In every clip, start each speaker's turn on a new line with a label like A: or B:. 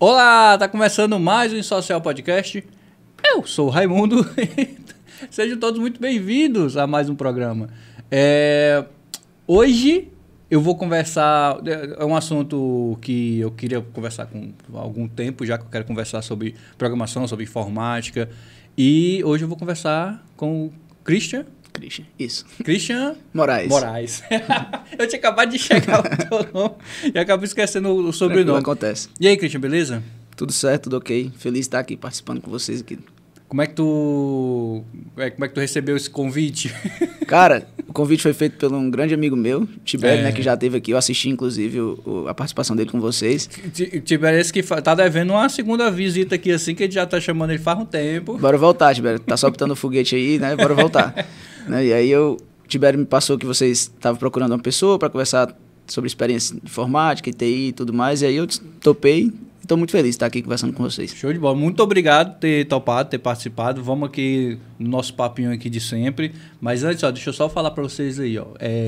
A: Olá, tá começando mais um Social Podcast. Eu sou o Raimundo. Sejam todos muito bem-vindos a mais um programa. Hoje eu vou conversar, é um assunto que eu queria conversar há algum tempo, já que eu quero conversar sobre programação, sobre informática. E hoje eu vou conversar com o Christian, Moraes. Eu tinha acabado de chegar o teu nome e acabo esquecendo o sobrenome.
B: Acontece.
A: E aí, Christian, beleza?
B: Tudo certo, tudo ok. Feliz de estar aqui participando com vocês aqui.
A: Como é que tu recebeu esse convite?
B: Cara, o convite foi feito por um grande amigo meu, Tibério, né, que já esteve aqui. Eu assisti, inclusive, a participação dele com vocês.
A: Tibério esse que tá devendo uma segunda visita aqui, assim, que a gente já tá chamando ele faz um tempo.
B: Bora voltar, Tibério. Tá só botando o foguete aí, né? Bora voltar. Né? E aí Tibério me passou que vocês estavam procurando uma pessoa para conversar sobre experiência de informática, TI e tudo mais. E aí eu topei. Estou muito feliz de estar aqui conversando com vocês.
A: Show de bola. Muito obrigado por ter topado, ter participado. Vamos aqui no nosso papinho aqui de sempre. Mas antes, deixa eu só falar para vocês aí,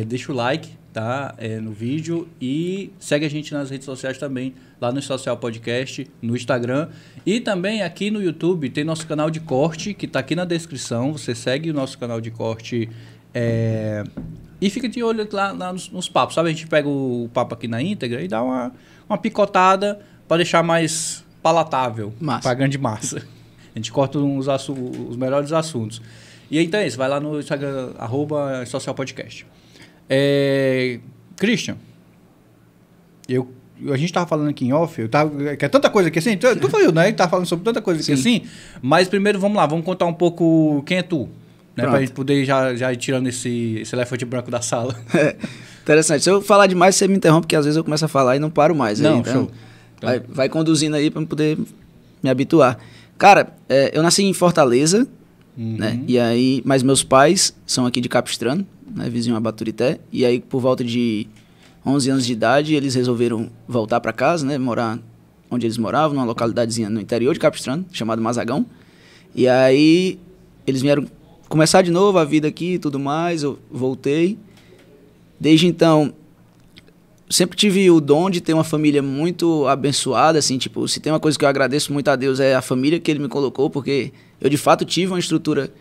A: deixa o like, tá? No vídeo e segue a gente nas redes sociais também, lá no Social Podcast, no Instagram. E também aqui no YouTube tem nosso canal de corte, que está aqui na descrição. Você segue o nosso canal de corte e fica de olho lá nos papos, sabe? A gente pega o papo aqui na íntegra e dá uma picotada para deixar mais palatável para a grande massa. A gente corta os melhores assuntos. E então é isso, vai lá no Instagram, @socialpodcast. Christian, a gente estava falando aqui em off, que é tanta coisa aqui assim, tu falou, né? A gente estava falando sobre tanta coisa aqui assim, mas primeiro vamos contar um pouco quem é tu, né? Para a gente poder já ir tirando esse elefante branco da sala.
B: Interessante. Se eu falar demais, você me interrompe, porque às vezes eu começo a falar e não paro mais.
A: Não,
B: então,
A: show.
B: Vai conduzindo aí para poder me habituar. Cara, eu nasci em Fortaleza, né? E aí, mas meus pais são aqui de Capistrano, né? Vizinho a Baturité. E aí, por volta de 11 anos de idade, eles resolveram voltar para casa, né? Morar onde eles moravam, numa localidadezinha no interior de Capistrano, chamado Mazagão. E aí, eles vieram começar de novo a vida aqui e tudo mais. Eu voltei. Desde então, sempre tive o dom de ter uma família muito abençoada, assim, tipo, se tem uma coisa que eu agradeço muito a Deus é a família que Ele me colocou, porque eu, de fato, tive uma estrutura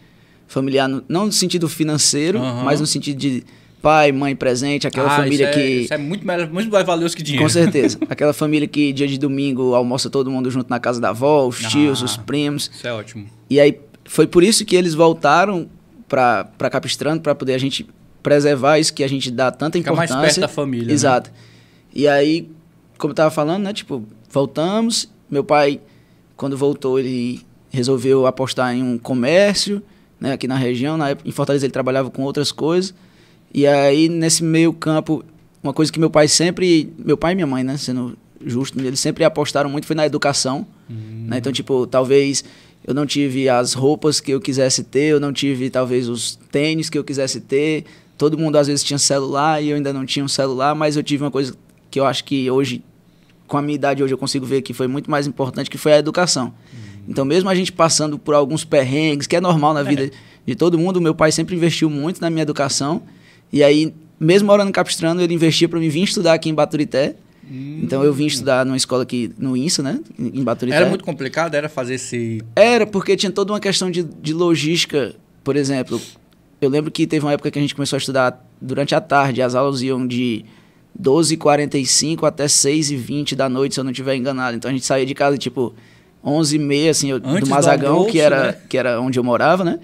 B: familiar, não no sentido financeiro, mas no sentido de pai, mãe presente, aquela família
A: Isso é muito mais valioso que dinheiro.
B: Com certeza. Aquela família que, dia de domingo, almoça todo mundo junto na casa da avó, os tios, os primos.
A: Isso é ótimo.
B: E aí, foi por isso que eles voltaram para Capistrano, para poder a gente preservar isso que a gente dá tanta importância.
A: Ficar mais perto da família.
B: Exato.
A: Né?
B: E aí, como eu tava falando, né? Tipo, voltamos. Meu pai, quando voltou, ele resolveu apostar em um comércio, né? Aqui na região. Na época, em Fortaleza, ele trabalhava com outras coisas. E aí, nesse meio campo, uma coisa que meu pai e minha mãe, né? Sendo justo, eles sempre apostaram muito foi na educação. Né? Então, tipo, talvez eu não tive as roupas que eu quisesse ter, eu não tive, talvez, os tênis que eu quisesse ter. Todo mundo, às vezes, tinha celular e eu ainda não tinha um celular, mas eu tive uma coisa que eu acho que hoje, com a minha idade hoje, eu consigo ver que foi muito mais importante, que foi a educação. Então, mesmo a gente passando por alguns perrengues, que é normal na vida de todo mundo, meu pai sempre investiu muito na minha educação. E aí, mesmo morando em Capistrano, ele investia para mim vir estudar aqui em Baturité. Então, eu vim estudar numa escola aqui no INSA, né? Em Baturité.
A: Era muito complicado? Era fazer esse...
B: Era, porque tinha toda uma questão de logística. Por exemplo, eu lembro que teve uma época que a gente começou a estudar durante a tarde. As aulas iam de 12h45 até 6h20 da noite, se eu não estiver enganado. Então, a gente saía de casa, tipo, 11h30, assim, do Mazagão, almoço, que era onde eu morava, né?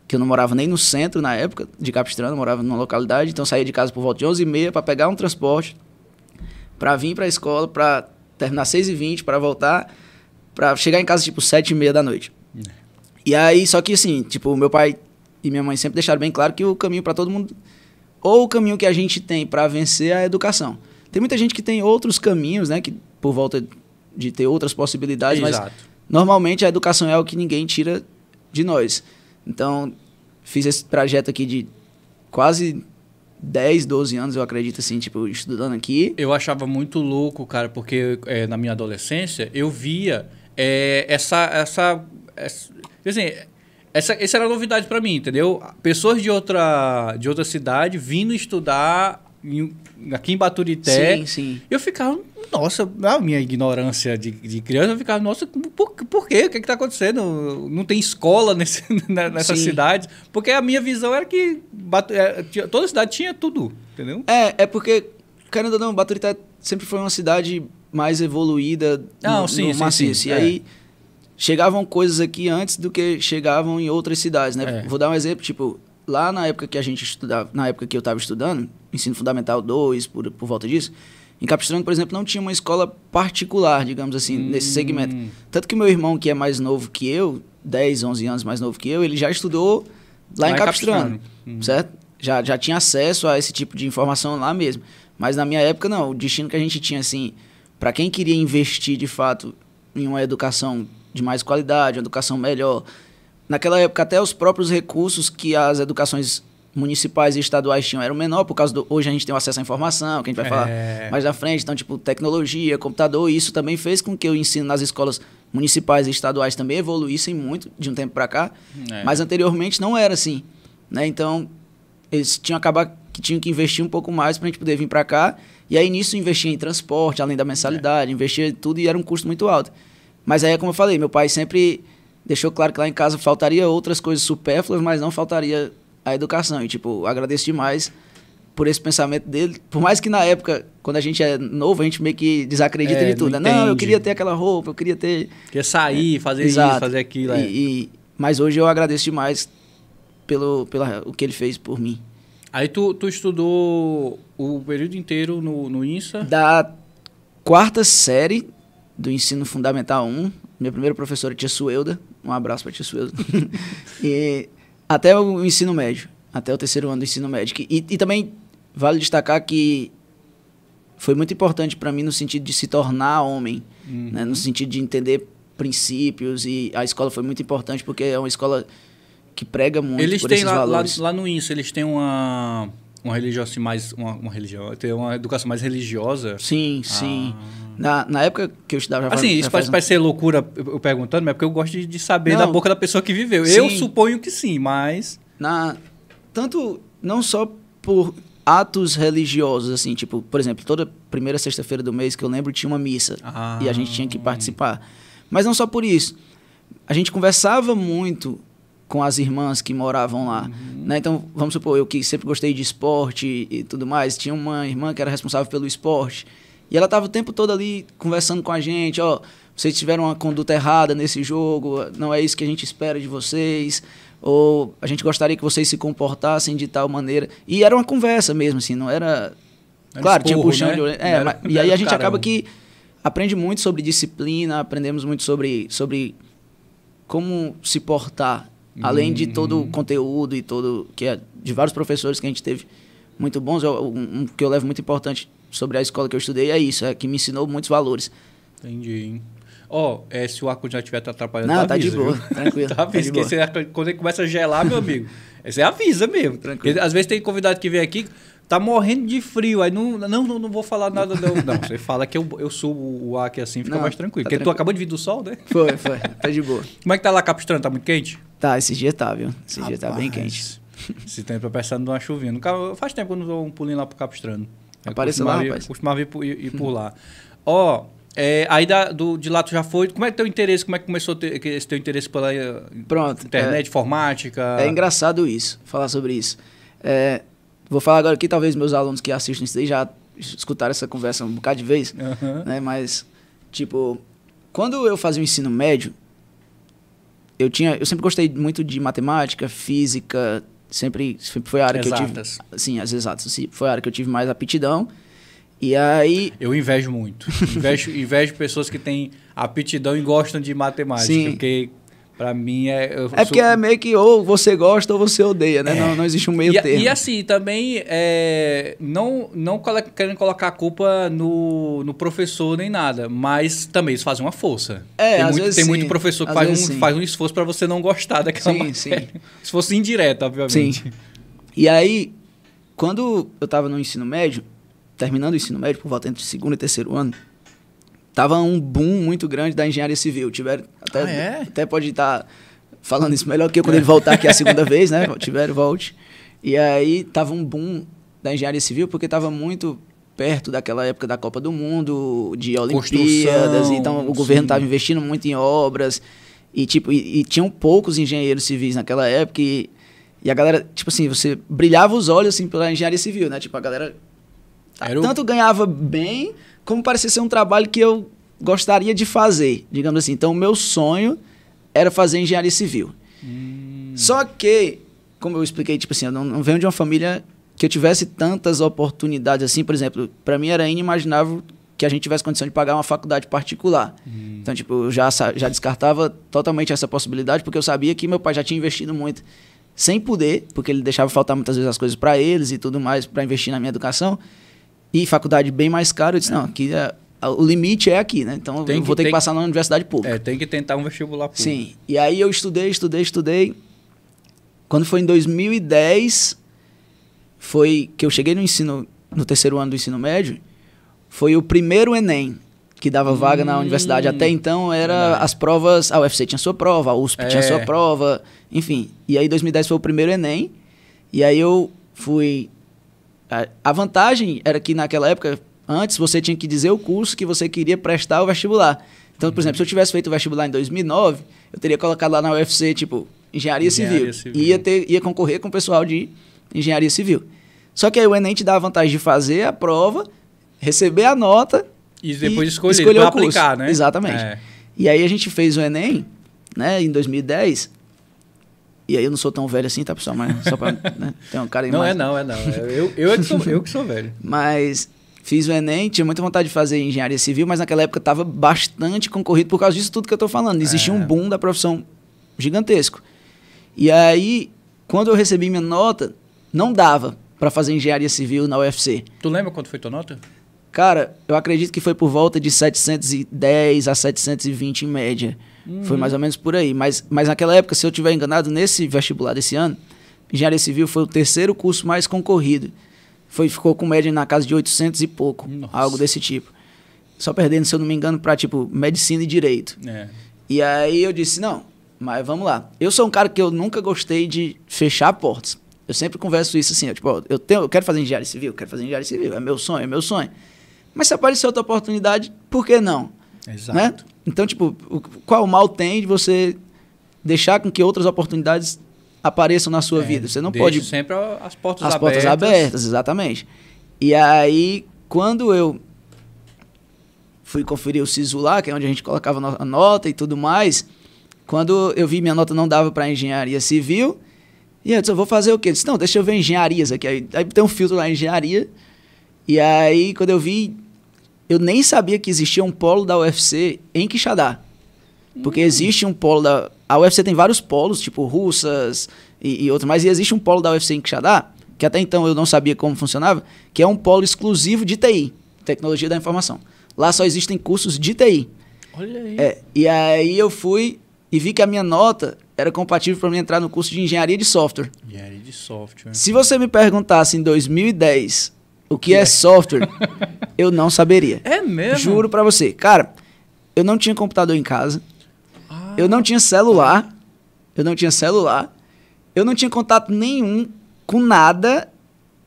B: Que eu não morava nem no centro na época de Capistrano, eu morava numa localidade. Então, eu saía de casa por volta de 11h30 para pegar um transporte, para vir para a escola, para terminar 6h20, para voltar, para chegar em casa, tipo, 7h30 da noite. E aí, só que assim, tipo, meu pai e minha mãe sempre deixaram bem claro que o caminho para todo mundo, ou o caminho que a gente tem para vencer é a educação. Tem muita gente que tem outros caminhos, né, que por volta de ter outras possibilidades, mas normalmente a educação é o que ninguém tira de nós. Então, fiz esse trajeto aqui de quase 10, 12 anos, eu acredito, assim, tipo, estudando aqui.
A: Eu achava muito louco, cara, porque na minha adolescência eu via essa era novidade para mim, entendeu? Pessoas de outra cidade vindo estudar aqui em Baturité.
B: Sim, sim.
A: Eu ficava, nossa, a minha ignorância de criança, eu ficava, nossa, por quê? O que está acontecendo? Não tem escola nessa cidade? Porque a minha visão era que toda cidade tinha tudo, entendeu?
B: É porque, querendo ou não, Baturité sempre foi uma cidade mais evoluída no maciço.
A: Sim,
B: e aí, chegavam coisas aqui antes do que chegavam em outras cidades, né? Vou dar um exemplo, tipo, lá na época que a gente estudava, na época que eu estava estudando, Ensino Fundamental 2, por volta disso, em Capistrano, por exemplo, não tinha uma escola particular, digamos assim, nesse segmento. Tanto que meu irmão, que é mais novo que eu, 10, 11 anos mais novo que eu, ele já estudou lá em Capistrano, certo? Já tinha acesso a esse tipo de informação lá mesmo. Mas na minha época, não. O destino que a gente tinha, assim, para quem queria investir, de fato, em uma educação de mais qualidade, uma educação melhor, naquela época até os próprios recursos que as educações municipais e estaduais tinham eram menor, por causa hoje a gente tem o acesso à informação, que a gente vai falar mais na frente, então tipo tecnologia, computador, isso também fez com que o ensino nas escolas municipais e estaduais também evoluíssem muito de um tempo para cá, mas anteriormente não era assim, né? Então eles tinham que investir um pouco mais para a gente poder vir para cá, e aí nisso investia em transporte, além da mensalidade, investia em tudo e era um custo muito alto. Mas aí, como eu falei, meu pai sempre deixou claro que lá em casa faltaria outras coisas supérfluas, mas não faltaria a educação. E, tipo, agradeço demais por esse pensamento dele. Por mais que na época, quando a gente é novo, a gente meio que desacredita de tudo. Não, eu queria ter aquela roupa, eu queria ter...
A: Queria sair, fazer isso, fazer aquilo.
B: Mas hoje eu agradeço demais pelo o que ele fez por mim.
A: Aí tu estudou o período inteiro no INSA?
B: Da 4ª série do Ensino Fundamental 1. Minha primeira professora, tia Suelda. Um abraço pra tia Suelda. E até o ensino médio. Até o 3º ano do ensino médio. E também vale destacar que foi muito importante para mim no sentido de se tornar homem. Né? No sentido de entender princípios. E a escola foi muito importante porque é uma escola que prega muito por esses valores.
A: Lá no INSA, eles têm uma religião assim mais... Uma religião... Tem uma educação mais religiosa?
B: Sim. Na época que eu estudava...
A: Isso parece ser loucura eu perguntando, mas é porque eu gosto de saber da boca da pessoa que viveu. Sim. Eu suponho que sim, mas...
B: Tanto, não só por atos religiosos, assim, tipo, por exemplo, toda primeira sexta-feira do mês que eu lembro tinha uma missa e a gente tinha que participar. Mas não só por isso. A gente conversava muito com as irmãs que moravam lá, né? Então, vamos supor, eu que sempre gostei de esporte e tudo mais, tinha uma irmã que era responsável pelo esporte, e ela estava o tempo todo ali conversando com a gente, vocês tiveram uma conduta errada nesse jogo, não é isso que a gente espera de vocês, ou a gente gostaria que vocês se comportassem de tal maneira, e era uma conversa mesmo, assim, não era... Claro, tinha puxão de orelha, e aí a gente acaba que aprende muito sobre disciplina, aprendemos muito sobre como se portar, além de todo o conteúdo e todo que é de vários professores que a gente teve muito bons. Um que eu levo muito importante sobre a escola que eu estudei é isso, que me ensinou muitos valores.
A: Entendi. Se o ar já estiver atrapalhando,
B: não, tá de boa, tranquilo.
A: Tá de boa. Quando ele começa a gelar, meu amigo, você avisa mesmo. Tranquilo. Às vezes tem convidado que vem aqui, tá morrendo de frio, aí não vou falar nada não. Não, você fala que eu subo o ar aqui assim, fica mais tranquilo. Porque tu acabou de vir do sol, né?
B: Foi, tá de boa.
A: Como é que tá lá Capistrano? Tá muito quente?
B: Tá, esse dia tá, viu? Dia tá bem quente.
A: Esse tempo é pensando numa chuvinha. Faz tempo que eu não dou um pulinho lá pro Capistrano.
B: Apareça lá, rapaz.
A: Costumava ir por lá. Aí de lá tu já foi. Como é teu interesse? Como é que começou esse teu interesse pela internet, informática?
B: É engraçado isso, falar sobre isso. Vou falar agora aqui, talvez meus alunos que assistem isso daí já escutaram essa conversa um bocado de vez, né? Mas, tipo, quando eu fazia o ensino médio, eu sempre gostei muito de matemática, física, sempre foi a área que eu tive... Sim, as exatas. Foi a área que eu tive mais aptidão. E aí...
A: Eu invejo muito. Invejo pessoas que têm aptidão e gostam de matemática. Sim. Porque, pra mim,
B: porque é meio que ou você gosta ou você odeia, né? Não existe um meio termo.
A: E assim, também, não querendo colocar a culpa no professor nem nada, mas também eles fazem uma força. Tem muito professor que faz um esforço pra você não gostar daquela matéria. Sim. Se fosse indireto, obviamente.
B: Sim. E aí, quando eu tava no ensino médio, terminando o ensino médio, por volta entre 2º e 3º ano, tava um boom muito grande da engenharia civil. Até pode estar falando isso melhor que eu quando ele voltar aqui a segunda vez, né? Volte. E aí tava um boom da engenharia civil porque tava muito perto daquela época da Copa do Mundo, de Olimpíadas, então o governo estava investindo muito em obras, e tinham poucos engenheiros civis naquela época, e a galera, tipo assim, você brilhava os olhos assim pela engenharia civil, né? Tipo, a galera tanto ganhava bem, como parecia ser um trabalho que eu gostaria de fazer, digamos assim. Então, o meu sonho era fazer engenharia civil. Só que, como eu expliquei, tipo assim, eu não venho de uma família que eu tivesse tantas oportunidades assim. Por exemplo, para mim era inimaginável que a gente tivesse condição de pagar uma faculdade particular. Então, tipo, eu já descartava totalmente essa possibilidade, porque eu sabia que meu pai já tinha investido muito sem poder, porque ele deixava faltar muitas vezes as coisas para eles e tudo mais, para investir na minha educação. E faculdade bem mais cara, eu disse, não, aqui o limite é aqui, né? Então eu vou ter que passar na universidade pública.
A: Tem que tentar um vestibular público.
B: Sim. E aí eu estudei. Quando foi em 2010, foi que eu cheguei no terceiro ano do ensino médio, foi o primeiro Enem que dava vaga na universidade. Até então era as provas, a UFC tinha sua prova, a USP tinha sua prova, enfim. E aí 2010 foi o primeiro Enem, e aí eu fui... A vantagem era que naquela época, antes você tinha que dizer o curso que você queria prestar o vestibular. Então, por exemplo, se eu tivesse feito o vestibular em 2009, eu teria colocado lá na UFC, tipo, Engenharia Civil. E ia concorrer com o pessoal de Engenharia Civil. Só que aí o Enem te dá a vantagem de fazer a prova, receber a nota
A: e depois escolher para aplicar, né?
B: Exatamente. E aí a gente fez o Enem, né, em 2010. E aí eu não sou tão velho assim, tá, pessoal? Mas só pra ter um cara em mais.
A: Não. Eu que sou velho.
B: Mas fiz o Enem, tinha muita vontade de fazer engenharia civil, mas naquela época estava bastante concorrido por causa disso tudo que eu tô falando. Existia um boom da profissão gigantesco. E aí, quando eu recebi minha nota, não dava para fazer engenharia civil na UFC.
A: Tu lembra quanto foi tua nota?
B: Cara, eu acredito que foi por volta de 710 a 720 em média. Foi mais ou menos por aí. Mas naquela época, se eu estiver enganado, nesse vestibular desse ano, engenharia civil foi o terceiro curso mais concorrido. Ficou com média na casa de 800 e pouco. Nossa. Algo desse tipo. Só perdendo, se eu não me engano, para tipo medicina e direito. E aí eu disse, não, mas vamos lá. Eu sou um cara que eu nunca gostei de fechar portas. Eu sempre converso isso assim, eu quero fazer engenharia civil, é meu sonho. Mas se aparecer outra oportunidade, por que não?
A: Exato.
B: Né? Então, tipo, qual mal tem de você deixar com que outras oportunidades apareçam na sua vida? Você não pode...
A: sempre as portas abertas.
B: As portas abertas, exatamente. E aí, quando eu fui conferir o SISU lá, que é onde a gente colocava a nota e tudo mais, quando eu vi minha nota não dava para engenharia civil, e eu disse, eu vou fazer o quê? Eu disse, não, deixa eu ver engenharias aqui. Aí tem um filtro lá em engenharia, e aí, quando eu vi, eu nem sabia que existia um polo da UFC em Quixadá. Porque existe um polo da... A UFC tem vários polos, tipo Russas e outros, mas existe um polo da UFC em Quixadá, que até então eu não sabia como funcionava, que é um polo exclusivo de TI, Tecnologia da Informação. Lá só existem cursos de TI.
A: Olha aí.
B: E aí eu fui e vi que a minha nota era compatível para mim entrar no curso de Engenharia de Software.
A: Engenharia de Software.
B: Se você me perguntasse em 2010 o que é software, eu não saberia.
A: É mesmo?
B: Juro para você. Cara, eu não tinha computador em casa. Eu não tinha celular. Eu não tinha contato nenhum com nada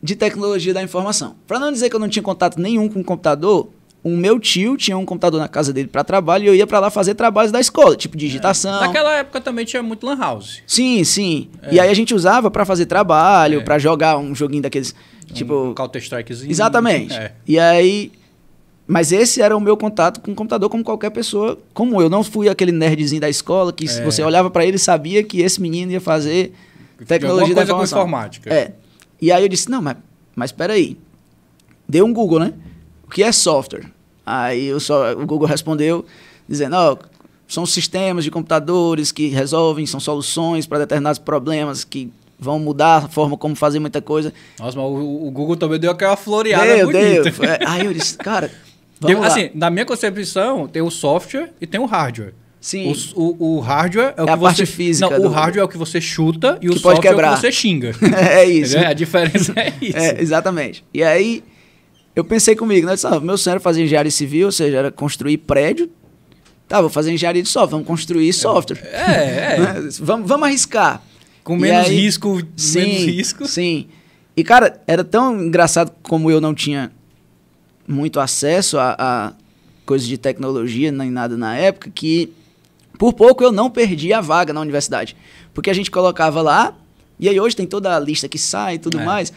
B: de tecnologia da informação. Para não dizer que eu não tinha contato nenhum com computador, o meu tio tinha um computador na casa dele para trabalho e eu ia para lá fazer trabalhos da escola, tipo digitação.
A: Naquela época também tinha muito lan house.
B: Sim. E aí a gente usava para fazer trabalho, para jogar um joguinho daqueles, tipo...
A: Counter-Strikezinho.
B: Exatamente. E aí... Mas esse era o meu contato com o computador, como qualquer pessoa, como eu. Não fui aquele nerdzinho da escola que você olhava para ele e sabia que esse menino ia fazer tecnologia da informação.
A: Com informática.
B: E aí eu disse, não, mas espera aí. Deu um Google, né? O que é software? Aí o Google respondeu dizendo, são sistemas de computadores que resolvem, são soluções para determinados problemas que vão mudar a forma como fazer muita coisa.
A: Nossa, mas o Google também deu aquela floreada bonita.
B: Aí eu disse, cara... Vamos lá.
A: Assim, na minha concepção, tem o software e tem o hardware.
B: Sim.
A: O hardware é o que
B: a parte física.
A: Não, o hardware é o que você chuta e o
B: software
A: é o que você xinga.
B: É isso.
A: A diferença é isso.
B: Exatamente. E aí, eu pensei comigo, né? Meu sonho era fazer engenharia civil, ou seja, era construir prédio. Tá, vou fazer engenharia de software, vamos construir software. Vamos arriscar.
A: Com menos risco,
B: Sim. E, cara, era tão engraçado como eu não tinha muito acesso a coisas de tecnologia, nem nada na época, que por pouco eu não perdi a vaga na universidade. Porque a gente colocava lá, e aí hoje tem toda a lista que sai e tudo mais,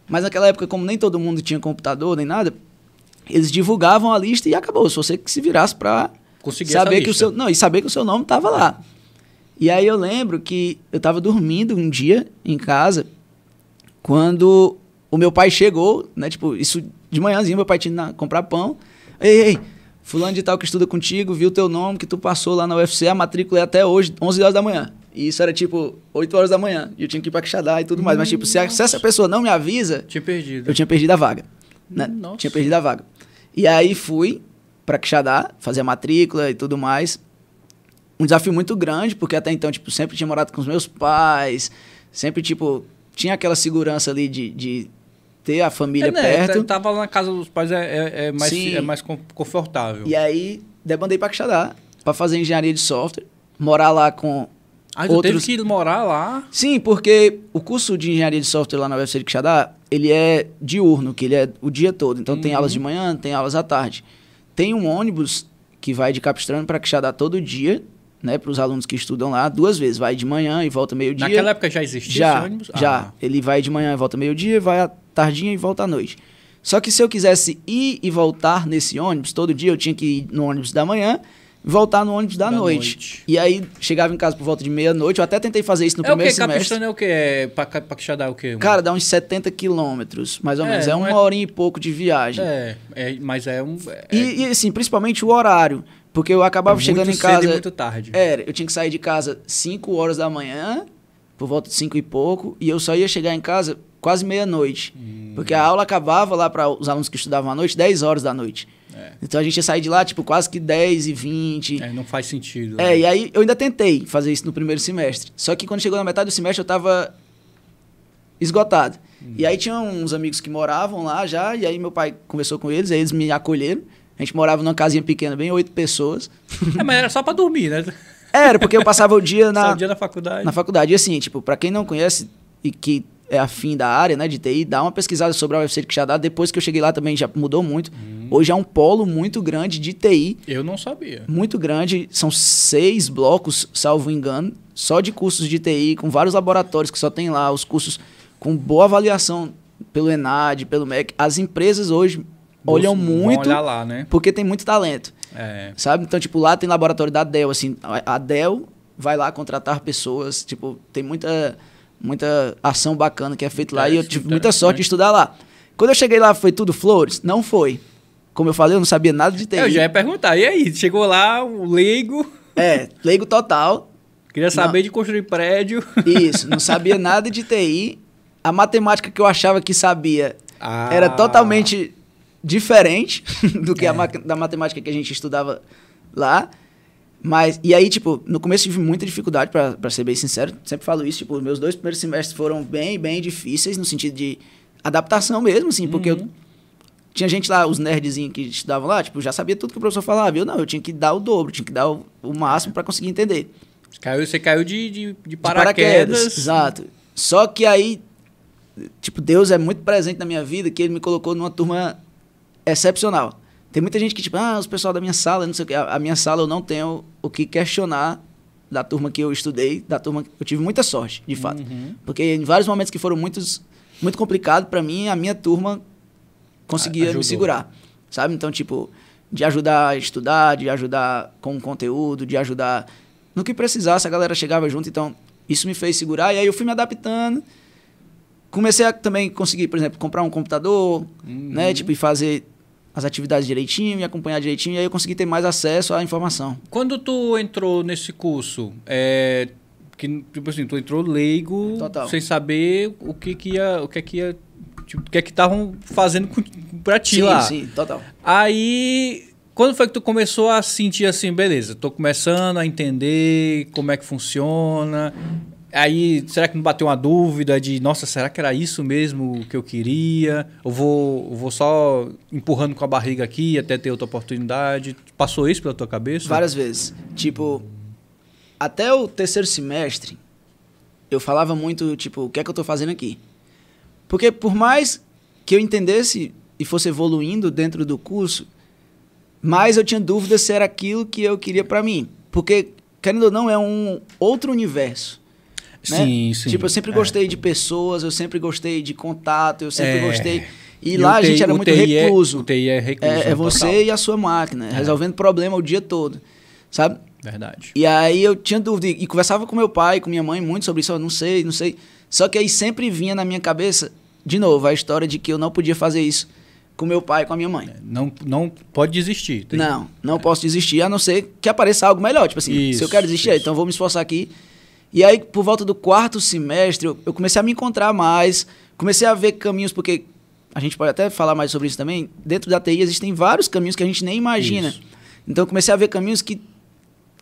B: mas naquela época, como nem todo mundo tinha computador, nem nada, eles divulgavam a lista e acabou. Se você que se virasse para saber que o seu... Não, e saber que o seu nome estava lá. E aí eu lembro que eu estava dormindo um dia em casa, quando o meu pai chegou, né? Tipo, isso de manhãzinho, meu pai tinha ido comprar pão. Ei, fulano de tal que estuda contigo, viu teu nome, que tu passou lá na UFC, a matrícula é até hoje, 11 horas da manhã. E isso era tipo 8 horas da manhã. E eu tinha que ir pra Quixadá e tudo mais. Mas tipo, se essa pessoa não me avisa, eu tinha perdido a vaga. Né? Tinha perdido a vaga. E aí fui pra Quixadá, fazer a matrícula e tudo mais. Um desafio muito grande, porque até então, tipo, sempre tinha morado com os meus pais, sempre, tipo, tinha aquela segurança ali de ter a família perto.
A: Tava lá na casa dos pais, é mais confortável.
B: E aí, debandei pra Quixadá, pra fazer engenharia de software, morar lá com
A: tu teve que ir morar lá?
B: Sim, porque o curso de engenharia de software lá na UFC de Quixadá, ele é diurno, que ele é o dia todo. Então, tem aulas de manhã, tem aulas à tarde. Tem um ônibus que vai de Capistrano pra Quixadá todo dia, né, para os alunos que estudam lá, 2 vezes. Vai de manhã e volta meio-dia.
A: Naquela época já existia esse ônibus?
B: Já. Ele vai de manhã e volta meio-dia, vai à tardinha e volta à noite. Só que se eu quisesse ir e voltar nesse ônibus, todo dia eu tinha que ir no ônibus da manhã e voltar no ônibus da noite. E aí chegava em casa por volta de meia-noite. Eu até tentei fazer isso no primeiro semestre.
A: Capistrano é o quê? Pra Quixadá é o quê?
B: Cara, dá uns 70 quilômetros, mais ou menos. É uma horinha e pouco de viagem.
A: Mas é um...
B: E assim, principalmente o horário. Porque eu acabava chegando em casa...
A: Muito cedo e muito tarde.
B: Eu tinha que sair de casa 5 horas da manhã, por volta de 5 e pouco, e eu só ia chegar em casa quase meia-noite. Porque a aula acabava lá para os alunos que estudavam à noite, 10 horas da noite. Então a gente ia sair de lá, tipo, quase que 10 e 20.
A: Não faz sentido.
B: E aí eu ainda tentei fazer isso no primeiro semestre. Só que quando chegou na metade do semestre eu tava esgotado. E aí tinha uns amigos que moravam lá já, e aí meu pai conversou com eles, aí eles me acolheram. A gente morava numa casinha pequena, bem 8 pessoas.
A: Mas era só pra dormir, né?
B: Era, porque eu passava o dia
A: na faculdade.
B: Na faculdade. E assim, tipo, pra quem não conhece e que é afim da área, né, de TI, dá uma pesquisada sobre a UFC de Quixadá. Depois que eu cheguei lá também já mudou muito. Hoje é um polo muito grande de TI.
A: Eu não sabia.
B: Muito grande. São 6 blocos, salvo engano, só de cursos de TI, com vários laboratórios que só tem lá, os cursos com boa avaliação pelo ENAD, pelo MEC. As empresas hoje olham muito,
A: olhar lá, né?
B: Porque tem muito talento, sabe? Então, tipo, lá tem laboratório da Dell, assim, a Dell vai lá contratar pessoas, tipo, tem muita ação bacana que é feita lá, e eu tive muita sorte de estudar lá. Quando eu cheguei lá, foi tudo flores? Não foi. Como eu falei, eu não sabia nada de TI.
A: Eu já ia perguntar, e aí? Chegou lá, o leigo...
B: leigo total.
A: Queria saber de construir prédio.
B: Isso, não sabia nada de TI. A matemática que eu achava que sabia era totalmente diferente do que da matemática que a gente estudava lá. Mas, e aí, tipo, no começo tive muita dificuldade, pra ser bem sincero. Sempre falo isso, tipo, os meus 2 primeiros semestres foram bem, bem difíceis, no sentido de adaptação mesmo, assim, porque eu tinha gente lá, os nerdzinhos que estudavam lá, tipo, já sabia tudo que o professor falava, eu tinha que dar o dobro, tinha que dar o máximo pra conseguir entender.
A: Você caiu de paraquedas.
B: Exato. Só que aí, tipo, Deus é muito presente na minha vida, que ele me colocou numa turma excepcional. Tem muita gente que, tipo, os pessoal da minha sala, não sei o que. A minha sala eu não tenho o que questionar da turma que eu estudei, da turma eu tive muita sorte, de fato. Porque em vários momentos que foram muito complicados para mim, a minha turma conseguia me segurar, sabe? Então, tipo, de ajudar a estudar, de ajudar com o conteúdo, de ajudar no que precisasse, a galera chegava junto. Então, isso me fez segurar, e aí eu fui me adaptando. Comecei a também conseguir, por exemplo, comprar um computador, né? Tipo, e fazer as atividades direitinho, me acompanhar direitinho, e aí eu consegui ter mais acesso à informação.
A: Quando tu entrou nesse curso, que, tipo assim, tu entrou leigo,
B: total,
A: sem saber o que estavam fazendo pra ti lá.
B: Sim, total.
A: Aí, quando foi que tu começou a sentir assim, beleza, tô começando a entender como é que funciona... Aí, será que não bateu uma dúvida de, nossa, será que era isso mesmo que eu queria? Eu vou só empurrando com a barriga aqui até ter outra oportunidade? Passou isso pela tua cabeça?
B: Várias vezes. Tipo, até o 3º semestre, eu falava muito, tipo, o que é que eu tô fazendo aqui? Porque por mais que eu entendesse e fosse evoluindo dentro do curso, mais eu tinha dúvida se era aquilo que eu queria para mim. Porque, querendo ou não, é um outro universo. Né?
A: Sim, sim.
B: Tipo, eu sempre gostei de pessoas, eu sempre gostei de contato, eu sempre gostei... E
A: lá
B: a gente era muito recluso.
A: O TI é recluso.
B: É você total. E a sua máquina, resolvendo problema o dia todo, sabe?
A: Verdade.
B: E aí eu tinha dúvida, e conversava com meu pai, com minha mãe muito sobre isso, eu não sei. Só que aí sempre vinha na minha cabeça, de novo, a história de que eu não podia fazer isso com meu pai e com a minha mãe.
A: Não pode desistir.
B: Não posso desistir, a não ser que apareça algo melhor. Tipo assim, se eu quero desistir, então vou me esforçar aqui. E aí, por volta do 4º semestre, eu comecei a me encontrar mais, comecei a ver caminhos, porque a gente pode até falar mais sobre isso também, dentro da TI existem vários caminhos que a gente nem imagina. Isso. Então eu comecei a ver caminhos que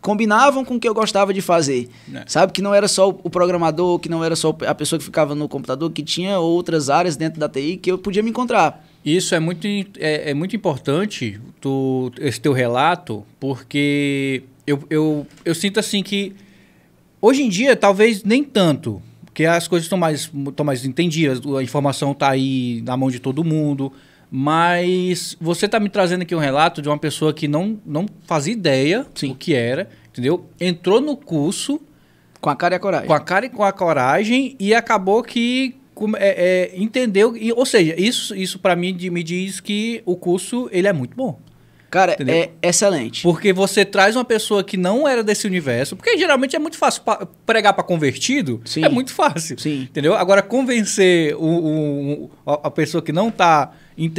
B: combinavam com o que eu gostava de fazer. Sabe? Que não era só o programador, que não era só a pessoa que ficava no computador, que tinha outras áreas dentro da TI que eu podia me encontrar.
A: Isso é muito importante, esse teu relato, porque eu sinto assim que hoje em dia talvez nem tanto, porque as coisas estão mais entendidas, a informação está aí na mão de todo mundo, mas você está me trazendo aqui um relato de uma pessoa que não fazia ideia do que era, entendeu? Entrou no curso...
B: Com a cara e a coragem.
A: Com a cara e com a coragem, e acabou que entendeu... ou seja, isso para mim me diz que o curso ele é muito bom.
B: Cara, entendeu? É excelente.
A: Porque você traz uma pessoa que não era desse universo, porque geralmente é muito fácil pregar para convertido, sim, é muito fácil, sim, entendeu? Agora, convencer a pessoa que não está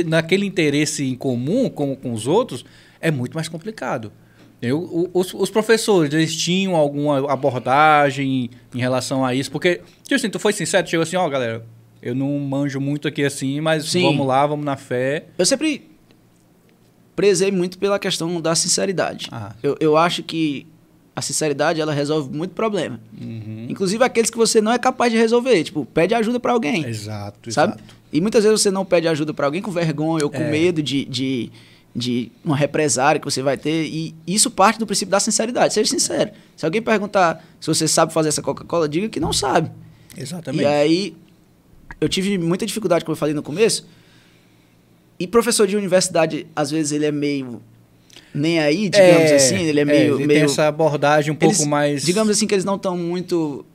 A: naquele interesse em comum com os outros é muito mais complicado. Os professores, eles tinham alguma abordagem em relação a isso? Porque, tipo assim, tu foi sincero, chegou assim, ó, galera, eu não manjo muito aqui assim, mas sim, vamos lá, vamos na fé.
B: Eu sempre prezei muito pela questão da sinceridade. Eu acho que a sinceridade, ela resolve muito problema. Uhum. Inclusive aqueles que você não é capaz de resolver. Tipo, pede ajuda para alguém.
A: Exato,
B: sabe?
A: Exato.
B: E muitas vezes você não pede ajuda para alguém com vergonha ou com medo de uma represária que você vai ter. E isso parte do princípio da sinceridade. Seja sincero. Se alguém perguntar se você sabe fazer essa Coca-Cola, diga que não sabe.
A: Exatamente.
B: E aí, eu tive muita dificuldade, como eu falei no começo. E professor de universidade, às vezes, ele é meio... nem aí, digamos assim. Ele é meio...
A: Ele tem essa abordagem um pouco mais...
B: Digamos assim, que eles não estão muito...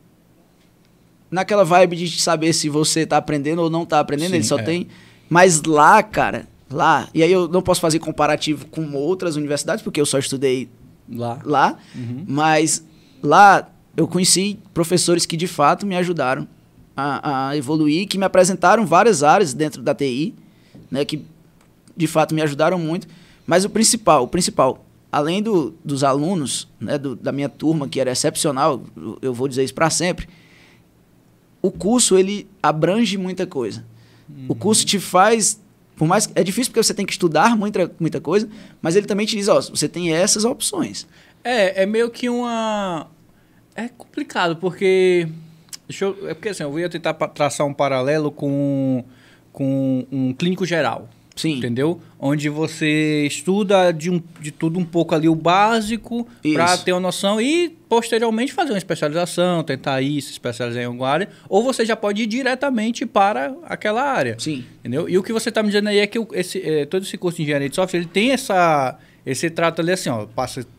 B: naquela vibe de saber se você está aprendendo ou não está aprendendo. Sim, ele só tem... Mas lá, cara... lá... E aí eu não posso fazer comparativo com outras universidades, porque eu só estudei lá. Uhum. Mas lá eu conheci professores que, de fato, me ajudaram a evoluir, que me apresentaram várias áreas dentro da TI, né, que, de fato, me ajudaram muito. Mas o principal, além dos alunos, né, da minha turma, que era excepcional, eu vou dizer isso para sempre, o curso, ele abrange muita coisa. Uhum. O curso te faz... por mais é difícil porque você tem que estudar muita coisa, mas ele também te diz, ó, você tem essas opções.
A: É meio que uma... é complicado, porque... porque assim, eu ia tentar traçar um paralelo com um clínico geral.
B: Sim.
A: Entendeu? Onde você estuda de tudo um pouco ali o básico para ter uma noção e posteriormente fazer uma especialização, tentar se especializar em alguma área, ou você já pode ir diretamente para aquela área.
B: Sim.
A: Entendeu? E o que você está me dizendo aí é que todo esse curso de engenharia de software, ele tem esse trato ali assim, ó,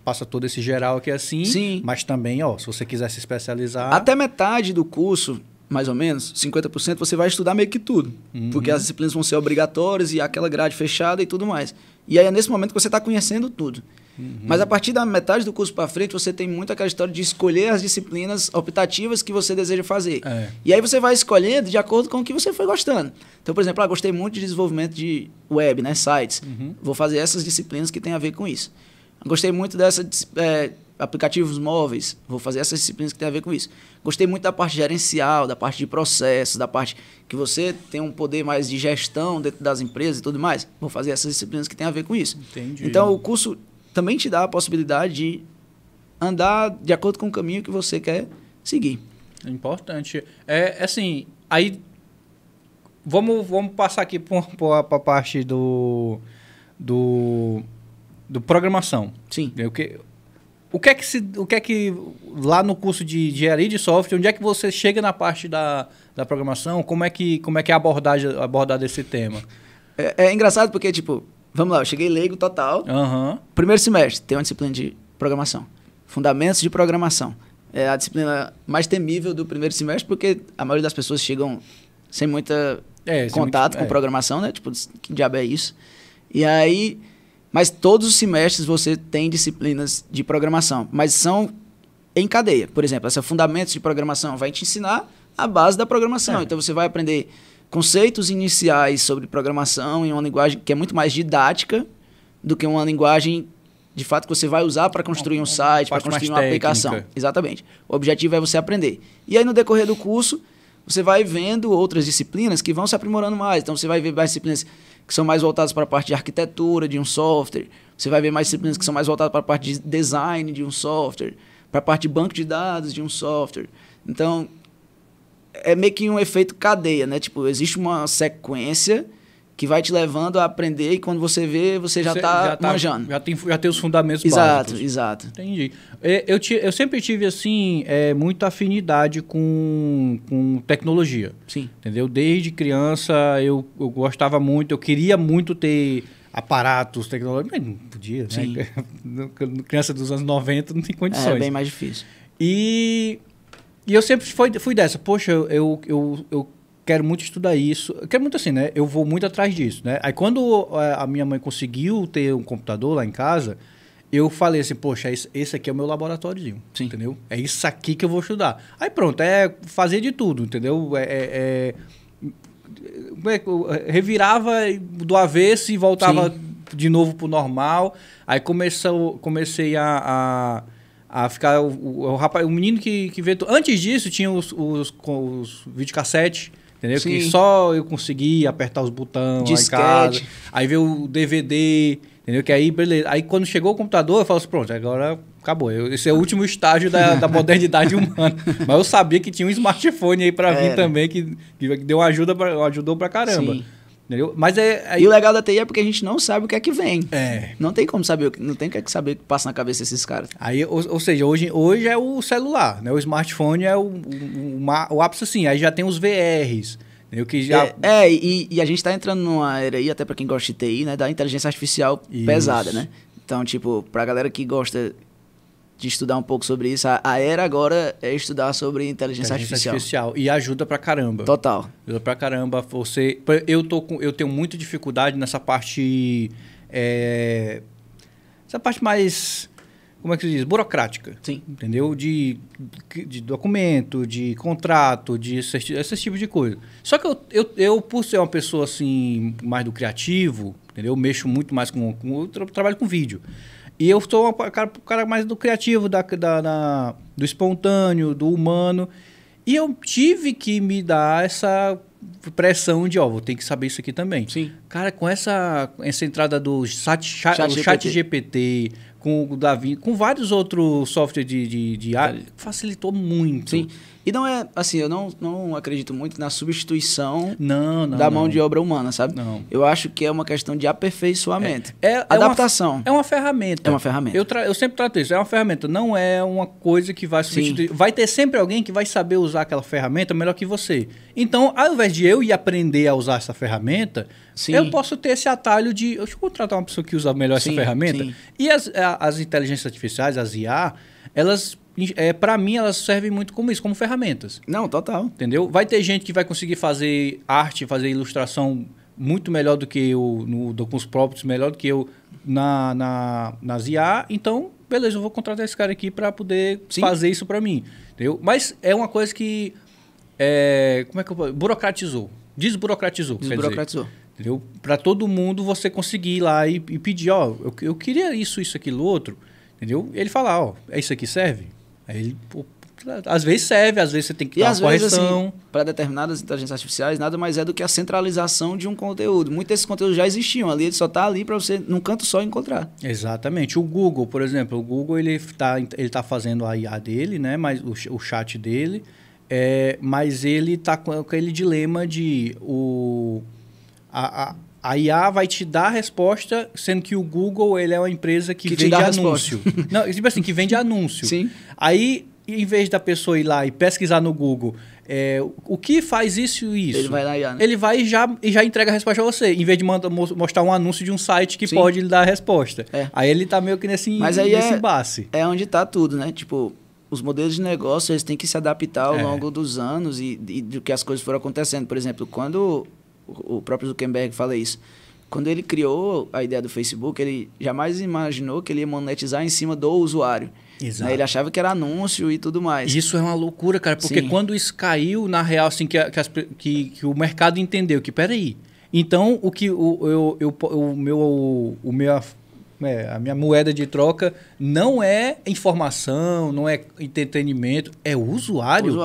A: passa todo esse geral aqui assim, sim, mas também, ó, se você quiser se especializar...
B: até metade do curso, mais ou menos, 50%, você vai estudar meio que tudo. Uhum. Porque as disciplinas vão ser obrigatórias e aquela grade fechada e tudo mais. E aí é nesse momento que você está conhecendo tudo. Uhum. Mas a partir da metade do curso para frente, você tem muito aquela história de escolher as disciplinas optativas que você deseja fazer. E aí você vai escolhendo de acordo com o que você foi gostando. Então, por exemplo, gostei muito de desenvolvimento de web, né, sites. Uhum. Vou fazer essas disciplinas que têm a ver com isso. Gostei muito dessa... aplicativos móveis, vou fazer essas disciplinas que tem a ver com isso. Gostei muito da parte gerencial, da parte de processos, da parte que você tem um poder mais de gestão dentro das empresas e tudo mais. Vou fazer essas disciplinas que tem a ver com isso.
A: Entendi.
B: Então, o curso também te dá a possibilidade de andar de acordo com o caminho que você quer seguir.
A: É importante. Assim, aí vamos passar aqui para a parte do programação.
B: Sim.
A: O que é que lá no curso de engenharia de software, onde é que você chega na parte da programação? Como é que é abordar desse tema?
B: É engraçado porque, tipo, vamos lá, eu cheguei leigo total. Primeiro semestre, tem uma disciplina de programação. Fundamentos de programação. É a disciplina mais temível do primeiro semestre, porque a maioria das pessoas chegam sem muita contato com programação, né? Tipo, que diabo é isso? E aí... Mas todos os semestres você tem disciplinas de programação, mas são em cadeia. Por exemplo, essa Fundamentos de Programação vai te ensinar a base da programação. Então você vai aprender conceitos iniciais sobre programação em uma linguagem que é muito mais didática do que uma linguagem, de fato, que você vai usar para construir um site, para construir uma aplicação. Exatamente. O objetivo é você aprender. E aí, no decorrer do curso, você vai vendo outras disciplinas que vão se aprimorando mais. Então, você vai ver mais disciplinas que são mais voltadas para a parte de arquitetura de um software. Você vai ver mais disciplinas que são mais voltadas para a parte de design de um software, para a parte de banco de dados de um software. Então, é meio que um efeito cadeia, né? Tipo, existe uma sequência que vai te levando a aprender e quando você vê, você já está manjando.
A: Já tem os fundamentos básicos.
B: Exato.
A: Entendi. Eu sempre tive, assim, muita afinidade com tecnologia.
B: Sim.
A: Entendeu? Desde criança eu gostava muito, eu queria muito ter aparatos tecnológicos, mas não podia,
B: Sim.
A: né? Criança dos anos 90 não tem condições.
B: É bem mais difícil.
A: E eu sempre fui dessa. Poxa, eu quero muito estudar isso. Eu quero muito assim, né? Eu vou muito atrás disso, né? Aí quando a minha mãe conseguiu ter um computador lá em casa, eu falei assim, poxa, esse aqui é o meu laboratóriozinho, entendeu? É isso aqui que eu vou estudar. Aí pronto, fazer de tudo, entendeu? Revirava do avesso e voltava de novo pro normal. Aí comecei a ficar o menino que veio... Antes disso, tinha os videocassete, entendeu?
B: Sim.
A: Que só eu conseguia apertar os botões lá em casa. Aí veio o DVD, entendeu? Que aí, beleza. Aí quando chegou o computador, eu falo assim, pronto, agora acabou. Esse é o último estágio da modernidade humana. Mas eu sabia que tinha um smartphone aí pra vir também, que deu ajudou pra caramba.
B: Sim.
A: Entendeu? Mas
B: E o legal da TI é porque a gente não sabe o que é que vem.
A: É.
B: Não tem como saber, não tem que saber o que passa na cabeça desses caras.
A: Aí, ou seja, hoje é o celular, né? O smartphone é o ápice assim. Aí já tem os VRs. Entendeu? Que já...
B: E a gente tá entrando numa era aí, até pra quem gosta de TI, né? Da inteligência artificial pesada, né? Então, tipo, pra galera que gosta de estudar um pouco sobre isso, a era agora é estudar sobre inteligência artificial.
A: E ajuda pra caramba.
B: Total.
A: Ajuda pra caramba. Eu tenho muita dificuldade nessa parte... essa parte mais... Como é que se diz? Burocrática.
B: Sim.
A: Entendeu? De documento, de contrato, de esse tipo de coisa. Só que eu, por ser uma pessoa assim, mais do criativo, entendeu? Eu mexo muito mais eu trabalho com vídeo. E eu sou um cara mais do criativo, do espontâneo, do humano. E eu tive que me dar essa pressão de, vou ter que saber isso aqui também.
B: Sim.
A: Cara, com essa entrada do chat GPT, com o Davi, com vários outros softwares de IA, facilitou muito.
B: Sim. E não é, assim, eu não acredito muito na substituição
A: da
B: mão de obra humana, sabe?
A: Não.
B: Eu acho que é uma questão de aperfeiçoamento.
A: Adaptação. É uma ferramenta.
B: É uma ferramenta.
A: Eu sempre trato isso. É uma ferramenta. Não é uma coisa que vai substituir. Vai ter sempre alguém que vai saber usar aquela ferramenta melhor que você. Então, ao invés de eu ir aprender a usar essa ferramenta, eu posso ter esse atalho de... Deixa eu contratar uma pessoa que usa melhor essa ferramenta. Sim. E as inteligências artificiais, as IA, elas... para mim, elas servem muito como isso, como ferramentas.
B: Não, total.
A: Entendeu? Vai ter gente que vai conseguir fazer arte, fazer ilustração muito melhor do que eu, com os próprios, melhor do que eu nas IA. Então, beleza, eu vou contratar esse cara aqui para poder fazer isso para mim. Entendeu? Mas é uma coisa que... como é que eu... Burocratizou. Desburocratizou. Entendeu? Para todo mundo você conseguir ir lá e pedir, eu queria isso, aquilo, outro. Entendeu? Ele fala, é isso aqui serve? Aí ele, às vezes serve, às vezes você tem que dar uma correção.
B: Assim, para determinadas inteligências artificiais, nada mais é do que a centralização de um conteúdo. Muitos desses conteúdos já existiam ali, ele só está ali para você, num canto só, encontrar.
A: Exatamente. O Google, por exemplo, ele tá fazendo a IA dele, né? Mas o chat dele, mas ele está com aquele dilema de... A IA vai te dar a resposta, sendo que o Google ele é uma empresa que vende anúncio. Não, tipo assim, que vende anúncio.
B: Sim.
A: Aí em vez da pessoa ir lá e pesquisar no Google o que faz isso e isso,
B: Ele vai lá e...
A: ele vai e já entrega a resposta a você, em vez de mostrar um anúncio de um site que pode lhe dar a resposta. Aí ele tá meio que nesse embate.
B: É onde tá tudo, né? Tipo, os modelos de negócio, eles têm que se adaptar ao longo dos anos e do que as coisas foram acontecendo. Por exemplo, quando o próprio Zuckerberg fala isso, quando ele criou a ideia do Facebook, ele jamais imaginou que ele ia monetizar em cima do usuário.
A: Exato.
B: Né? Ele achava que era anúncio e tudo mais.
A: Isso é uma loucura, cara, porque quando isso caiu, na real, assim, que o mercado entendeu que, peraí, então a minha moeda de troca não é informação, não é entretenimento, é o usuário.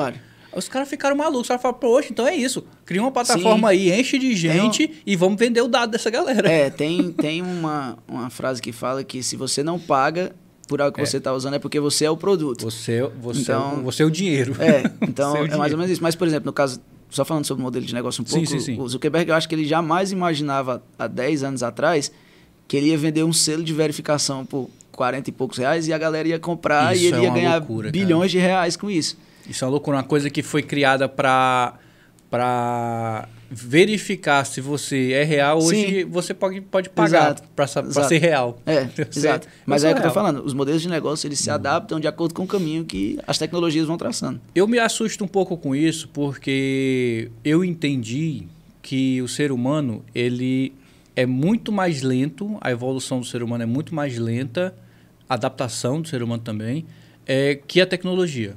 A: Os caras ficaram malucos. Os caras falaram, poxa, então é isso. Cria uma plataforma aí, enche de gente e vamos vender o dado dessa galera.
B: Tem uma frase que fala que se você não paga por algo que você está usando é porque você é o produto.
A: Você é o dinheiro.
B: Então é mais ou menos isso. Mas, por exemplo, no caso, só falando sobre o modelo de negócio um pouco, o Zuckerberg, eu acho que ele jamais imaginava, há 10 anos atrás, que ele ia vender um selo de verificação por 40 e poucos reais e a galera ia comprar e ele ia ganhar bilhões de reais com isso.
A: Isso é uma loucura, uma coisa que foi criada para verificar se você é real. Hoje você pode pagar para ser real.
B: Exato. Mas é o que eu estou falando, os modelos de negócio eles se adaptam de acordo com o caminho que as tecnologias vão traçando.
A: Eu me assusto um pouco com isso porque eu entendi que o ser humano ele é muito mais lento, a evolução do ser humano é muito mais lenta, a adaptação do ser humano também, que a tecnologia.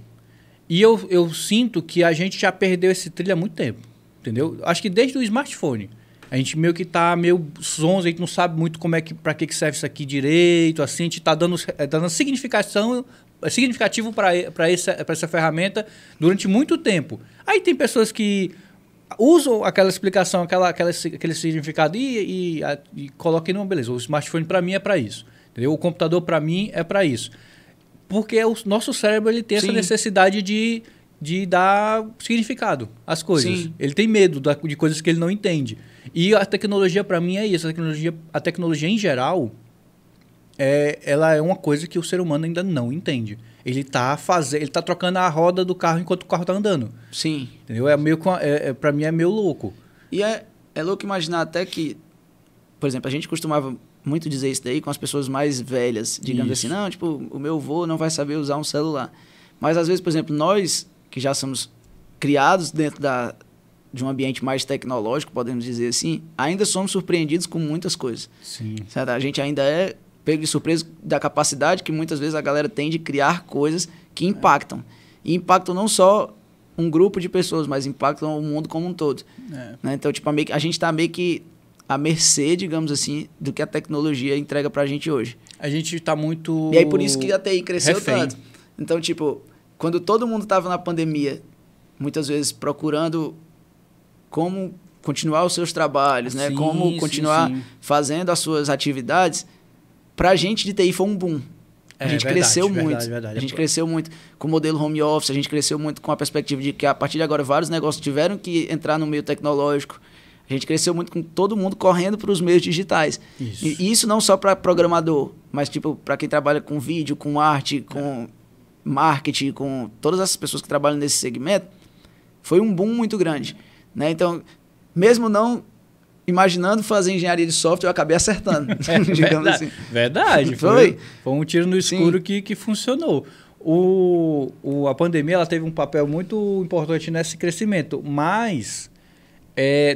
A: E eu sinto que a gente já perdeu esse trilho há muito tempo, entendeu? Acho que desde o smartphone. A gente meio que tá meio zonzo, a gente não sabe muito para que serve isso aqui direito, assim, a gente tá dando significativo para essa ferramenta durante muito tempo. Aí tem pessoas que usam aquela explicação, aquele significado e colocam não, beleza, o smartphone para mim é para isso, entendeu? O computador para mim é para isso. Porque o nosso cérebro ele tem essa necessidade de dar significado às coisas. Ele tem medo de coisas que ele não entende. E a tecnologia, para mim, é isso. A tecnologia em geral, ela é uma coisa que o ser humano ainda não entende. Ele está trocando a roda do carro enquanto o carro está andando.
B: Sim.
A: Entendeu? Para mim é meio louco.
B: E é louco imaginar até que, por exemplo, a gente costumava muito dizer isso daí com as pessoas mais velhas, digamos assim, não, tipo, o meu avô não vai saber usar um celular. Mas às vezes, por exemplo, nós que já somos criados dentro de um ambiente mais tecnológico, podemos dizer assim, ainda somos surpreendidos com muitas coisas.
A: Sim.
B: Certo? A gente ainda é pego de surpresa da capacidade que muitas vezes a galera tem de criar coisas que impactam. E impactam não só um grupo de pessoas, mas impactam o mundo como um todo. Né? Então, tipo, a gente está meio que à mercê, digamos assim, do que a tecnologia entrega pra gente hoje.
A: A gente tá muito...
B: E aí por isso que a TI cresceu tanto. Então, tipo, quando todo mundo tava na pandemia, muitas vezes procurando como continuar os seus trabalhos, né? Como continuar fazendo as suas atividades, pra gente de TI foi um boom. A gente cresceu muito. A gente cresceu muito com o modelo home office, a gente cresceu muito com a perspectiva de que a partir de agora vários negócios tiveram que entrar no meio tecnológico. A gente cresceu muito com todo mundo correndo para os meios digitais. Isso. E isso não só para programador, mas tipo para quem trabalha com vídeo, com arte, com marketing, com todas essas pessoas que trabalham nesse segmento, foi um boom muito grande. Né? Então, mesmo não imaginando fazer engenharia de software, eu acabei acertando. Digamos assim.
A: Verdade. Foi um tiro no escuro que funcionou. A pandemia ela teve um papel muito importante nesse crescimento, mas...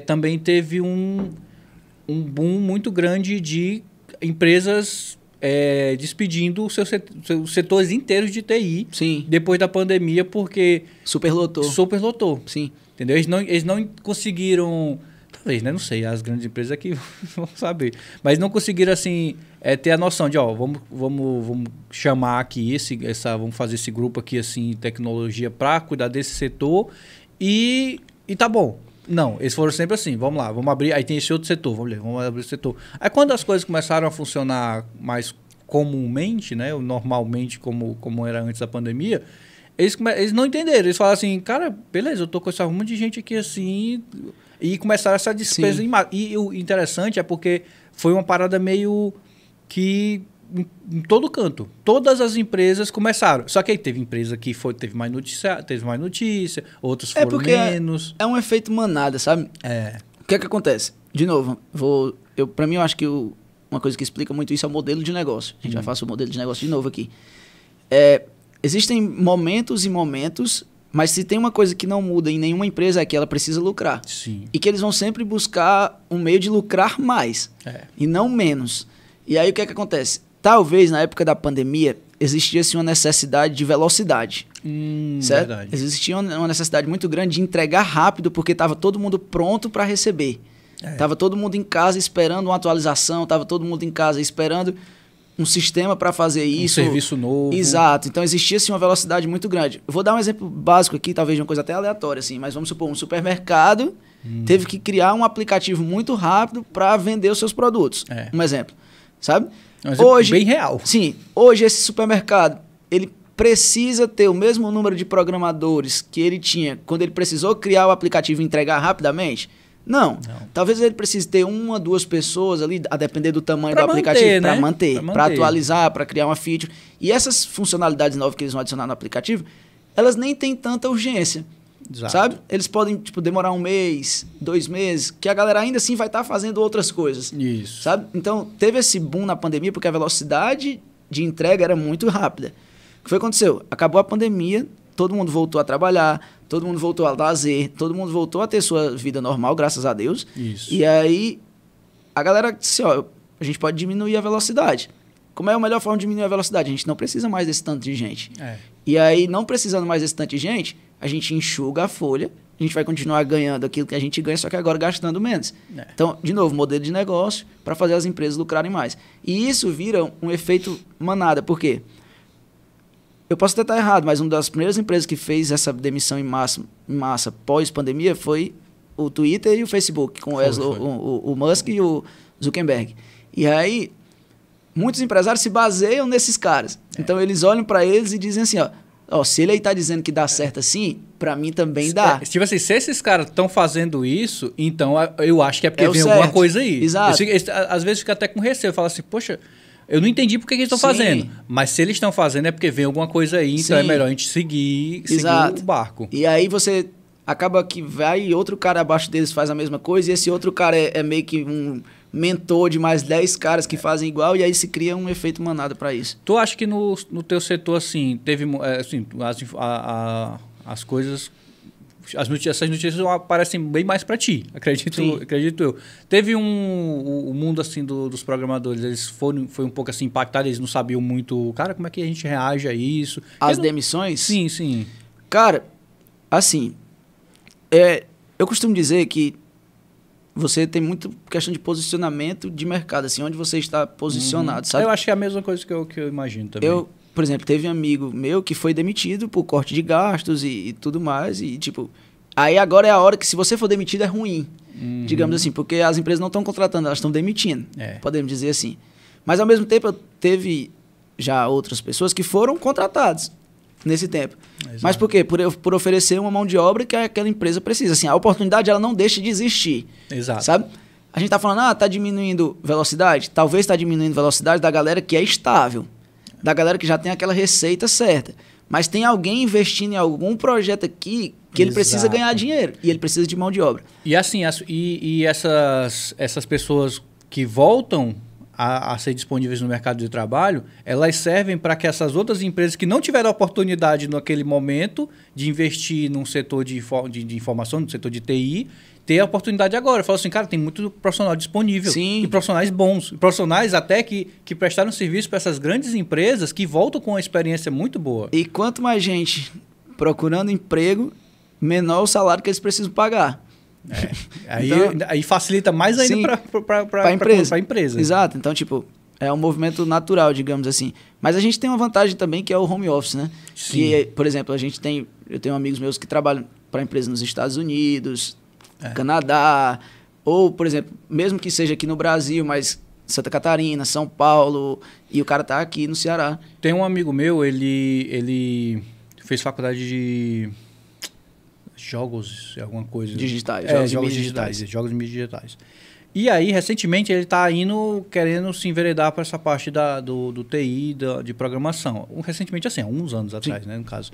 A: também teve um boom muito grande de empresas despedindo os seus setores inteiros de TI depois da pandemia, porque... Superlotou.
B: Sim.
A: Entendeu? Eles não conseguiram... Talvez, né? Não sei, as grandes empresas aqui vão saber. Mas não conseguiram, assim, ter a noção de, vamos chamar aqui vamos fazer esse grupo aqui, assim, tecnologia para cuidar desse setor e tá bom. Não, eles foram sempre assim, vamos lá, vamos abrir, aí tem esse outro setor, vamos abrir esse setor. Aí quando as coisas começaram a funcionar mais comumente, né, ou normalmente como era antes da pandemia, eles não entenderam, eles falaram assim, cara, beleza, eu tô com esse monte de gente aqui assim, e começaram essa despesa em massa. E o interessante é porque foi uma parada meio que em todo canto. Todas as empresas começaram. Só que aí teve empresa que teve mais notícia, outros foram menos.
B: É um efeito manada, sabe? O que é que acontece? De novo, pra mim eu acho que uma coisa que explica muito isso é o modelo de negócio. A gente vai fazer o modelo de negócio de novo aqui. Existem momentos e momentos, mas se tem uma coisa que não muda em nenhuma empresa é que ela precisa lucrar.
A: Sim.
B: E que eles vão sempre buscar um meio de lucrar mais e não menos. E aí o que é que acontece? Talvez na época da pandemia existisse uma necessidade de velocidade. Certo?
A: Verdade.
B: Existia uma necessidade muito grande de entregar rápido porque estava todo mundo pronto para receber. Estava todo mundo em casa esperando uma atualização, estava todo mundo em casa esperando um sistema para fazer isso.
A: Um serviço novo.
B: Exato. Então existia assim, uma velocidade muito grande. Eu vou dar um exemplo básico aqui, talvez de uma coisa até aleatória, assim, mas vamos supor, um supermercado teve que criar um aplicativo muito rápido para vender os seus produtos. Um exemplo, sabe?
A: Hoje, bem real.
B: Sim. Hoje esse supermercado, ele precisa ter o mesmo número de programadores que ele tinha quando ele precisou criar o aplicativo e entregar rapidamente? Não. Talvez ele precise ter 1 ou 2 pessoas ali, a depender do tamanho do aplicativo, para manter, para atualizar, para criar uma feature. E essas funcionalidades novas que eles vão adicionar no aplicativo, elas nem têm tanta urgência. Exato. Sabe? Eles podem demorar 1 mês, 2 meses, que a galera ainda assim vai estar fazendo outras coisas.
A: Isso.
B: Sabe? Então, teve esse boom na pandemia porque a velocidade de entrega era muito rápida. O que foi que aconteceu? Acabou a pandemia, todo mundo voltou a trabalhar, todo mundo voltou a lazer, todo mundo voltou a ter sua vida normal, graças a Deus.
A: Isso.
B: E aí, a galera disse, a gente pode diminuir a velocidade. Como é a melhor forma de diminuir a velocidade? A gente não precisa mais desse tanto de gente. E aí, não precisando mais desse tanto de gente, a gente enxuga a folha, a gente vai continuar ganhando aquilo que a gente ganha, só que agora gastando menos. Então, de novo, modelo de negócio para fazer as empresas lucrarem mais. E isso vira um efeito manada. Por quê? Eu posso até estar errado, mas uma das primeiras empresas que fez essa demissão em massa pós-pandemia foi o Twitter e o Facebook, com o Musk e o Zuckerberg. E aí, muitos empresários se baseiam nesses caras. Então, eles olham para eles e dizem assim, se ele aí tá dizendo que dá certo assim, para mim também dá.
A: Tipo assim, se esses caras estão fazendo isso, então eu acho que é porque vem
B: certo.
A: alguma coisa aí.
B: Exato.
A: Às vezes fica até com receio. Eu falo assim, poxa, eu não entendi por que eles estão fazendo. Mas se eles estão fazendo é porque vem alguma coisa aí, então é melhor a gente seguir o barco.
B: E aí você acaba que vai e outro cara abaixo deles faz a mesma coisa, e esse outro cara é meio que um mentor de mais 10 caras que fazem igual, e aí se cria um efeito manada para isso.
A: Tu acha que no teu setor, assim, teve assim, as coisas... Essas notícias aparecem bem mais para ti, acredito eu. Teve o mundo assim dos programadores, eles foi um pouco assim impactados, eles não sabiam muito, cara, como é que a gente reage a isso?
B: As demissões?
A: Sim.
B: Cara, assim, eu costumo dizer que você tem muito questão de posicionamento de mercado, assim, onde você está posicionado, sabe?
A: Eu acho que é a mesma coisa que eu imagino também.
B: Por exemplo, teve um amigo meu que foi demitido por corte de gastos e tudo mais. E, aí agora é a hora que se você for demitido é ruim, digamos assim, porque as empresas não estão contratando, elas estão demitindo, podemos dizer assim. Mas, ao mesmo tempo, teve já outras pessoas que foram contratadas nesse tempo. Exato. Mas por quê? Por oferecer uma mão de obra que aquela empresa precisa. Assim, a oportunidade ela não deixa de existir.
A: Exato.
B: Sabe? A gente está falando, está diminuindo velocidade? Talvez está diminuindo velocidade da galera que é estável. Da galera que já tem aquela receita certa. Mas tem alguém investindo em algum projeto aqui que ele precisa ganhar dinheiro. E ele precisa de mão de obra.
A: E assim, essas pessoas que voltam a ser disponíveis no mercado de trabalho, elas servem para que essas outras empresas que não tiveram oportunidade naquele momento de investir num setor de informação, no setor de TI, ter a oportunidade agora. Eu falo assim, cara, tem muito profissional disponível.
B: Sim.
A: E profissionais bons. E profissionais até que prestaram serviço para essas grandes empresas que voltam com uma experiência muito boa.
B: E quanto mais gente procurando emprego, menor o salário que eles precisam pagar.
A: Aí facilita mais ainda para a empresa.
B: Exato. Então, é um movimento natural, digamos assim. Mas a gente tem uma vantagem também, que é o home office, né? Sim. Que, por exemplo, eu tenho amigos meus que trabalham para empresas nos Estados Unidos, Canadá, ou, por exemplo, mesmo que seja aqui no Brasil, mas Santa Catarina, São Paulo, e o cara tá aqui no Ceará.
A: Tem um amigo meu, ele fez faculdade de jogos, alguma coisa.
B: Digitais.
A: Jogos de mídia digitais. E aí, recentemente, ele está querendo se enveredar para essa parte do TI, de programação. Recentemente, assim, há uns anos atrás, né, no caso.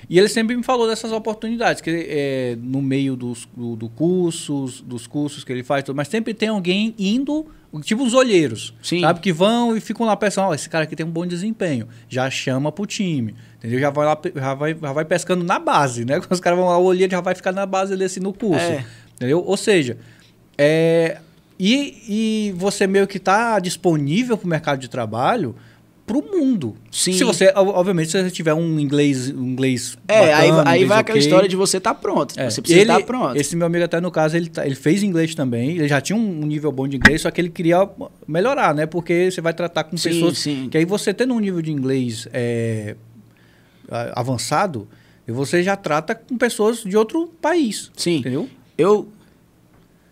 A: E ele sempre me falou dessas oportunidades, que no meio dos cursos que ele faz, mas sempre tem alguém indo, tipo os olheiros, sabe? Que vão e ficam lá pensando, esse cara aqui tem um bom desempenho, já chama pro time, entendeu? Já vai lá, já vai pescando na base, né? Quando os caras vão lá, o olheiro já vai ficar na base desse no curso, entendeu? Ou seja, e você meio que está disponível para o mercado de trabalho para o mundo.
B: Sim.
A: Se você, obviamente, se você tiver um inglês bacana,
B: aí vai aquela história de você estar pronto. Você precisa estar pronto.
A: Esse meu amigo, até no caso, ele fez inglês também. Ele já tinha um nível bom de inglês, só que ele queria melhorar, né? Porque você vai tratar com pessoas... Que aí você tendo um nível de inglês avançado, você já trata com pessoas de outro país.
B: Sim.
A: Entendeu?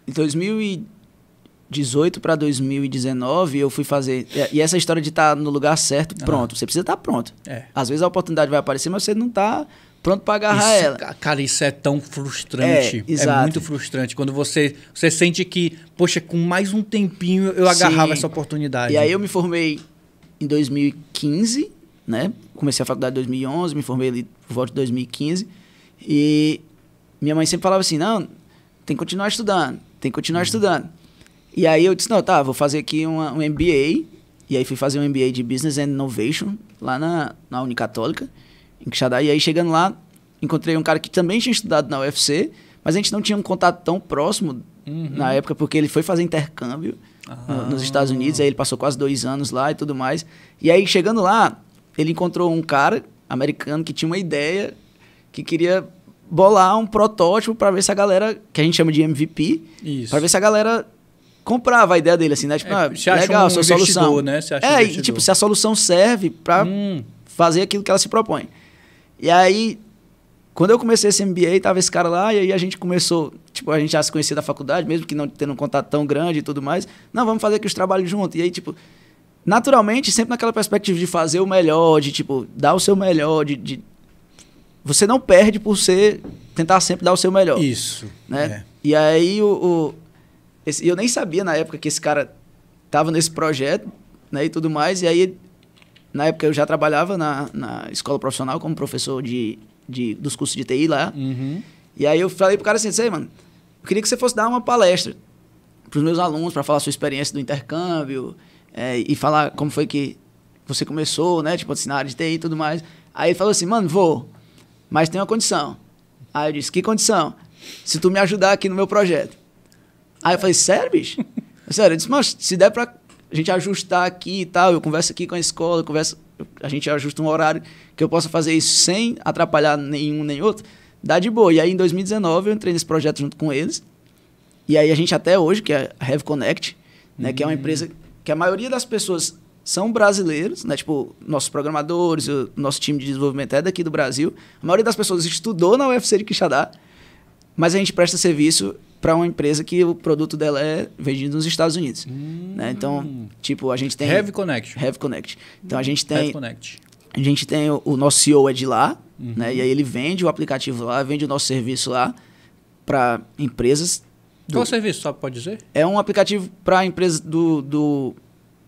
B: Em 2018 para 2019, eu fui fazer... E essa história de estar no lugar certo, pronto. Você precisa estar pronto. Às vezes a oportunidade vai aparecer, mas você não está pronto para agarrar ela.
A: Cara, isso é tão frustrante. É muito frustrante. Quando você sente que, poxa, com mais um tempinho eu agarrava essa oportunidade.
B: E aí eu me formei em 2015, né? Comecei a faculdade em 2011, me formei ali por volta de 2015. E minha mãe sempre falava assim, não, tem que continuar estudando, tem que continuar estudando. E aí eu disse, não, tá, vou fazer aqui um MBA. E aí fui fazer um MBA de Business and Innovation lá na Unicatólica, em Quixadá. E aí chegando lá, encontrei um cara que também tinha estudado na UFC, mas a gente não tinha um contato tão próximo na época, porque ele foi fazer intercâmbio nos Estados Unidos. Aí ele passou quase 2 anos lá e tudo mais. E aí chegando lá, ele encontrou um cara americano que tinha uma ideia, que queria bolar um protótipo para ver se a galera, que a gente chama de MVP, para ver se a galera comprava a ideia dele, assim, né? Tipo, legal, a sua solução.
A: Né?
B: E tipo, se a solução serve para fazer aquilo que ela se propõe. E aí, quando eu comecei esse MBA, tava esse cara lá, e aí a gente começou, tipo, a gente já se conhecia da faculdade, mesmo que não tendo um contato tão grande e tudo mais. Não, vamos fazer aqui os trabalhos juntos. E aí, tipo, naturalmente, sempre naquela perspectiva de fazer o melhor, de, tipo, dar o seu melhor, você não perde por tentar sempre dar o seu melhor.
A: Isso.
B: Né? E aí, eu nem sabia na época que esse cara estava nesse projeto, né, e tudo mais. E aí, na época, eu já trabalhava na escola profissional como professor dos cursos de TI lá. E aí eu falei pro cara assim, mano, eu queria que você fosse dar uma palestra pros meus alunos para falar a sua experiência do intercâmbio e falar como foi que você começou, né, tipo, assim, na área de TI e tudo mais. Aí ele falou assim, mano, vou, mas tem uma condição. Aí eu disse, que condição? Se tu me ajudar aqui no meu projeto. Aí eu falei, sério, bicho? Sério, eu disse, mas se der pra a gente ajustar aqui e tal, eu converso aqui com a escola, a gente ajusta um horário que eu possa fazer isso sem atrapalhar nenhum nem outro, dá de boa. E aí em 2019 eu entrei nesse projeto junto com eles, e aí a gente até hoje, que é a Have Connect, né, que é uma empresa que a maioria das pessoas são brasileiros, né, tipo, nossos programadores, o nosso time de desenvolvimento é daqui do Brasil, a maioria das pessoas estudou na UFC de Quixadá, mas a gente presta serviço para uma empresa que o produto dela é vendido nos Estados Unidos. Né? Então, tipo, a gente tem...
A: Have Connect.
B: Então, a gente tem o nosso CEO é de lá, né? E aí ele vende o aplicativo lá, vende o nosso serviço lá para empresas...
A: Qual serviço, só pode dizer?
B: É um aplicativo para empresas do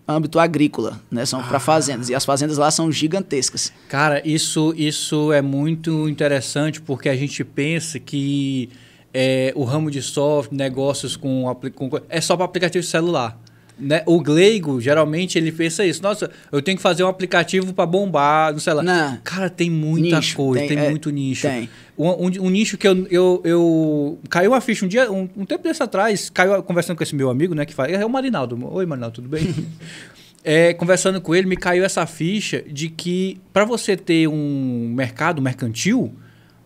B: âmbito agrícola, né? São para fazendas. E as fazendas lá são gigantescas.
A: Cara, isso é muito interessante, porque a gente pensa que... o ramo de software, negócios é só para aplicativo de celular. Né? O leigo, geralmente, ele pensa isso. Nossa, eu tenho que fazer um aplicativo para bombar no celular.
B: Não.
A: Cara, tem muita coisa, tem muito nicho.
B: Tem.
A: Um nicho que eu caiu uma ficha um tempo desse atrás, conversando com esse meu amigo, né, que faz, é o Marinaldo. Oi, Marinaldo, tudo bem? Conversando com ele, me caiu essa ficha de que para você ter um mercado mercantil,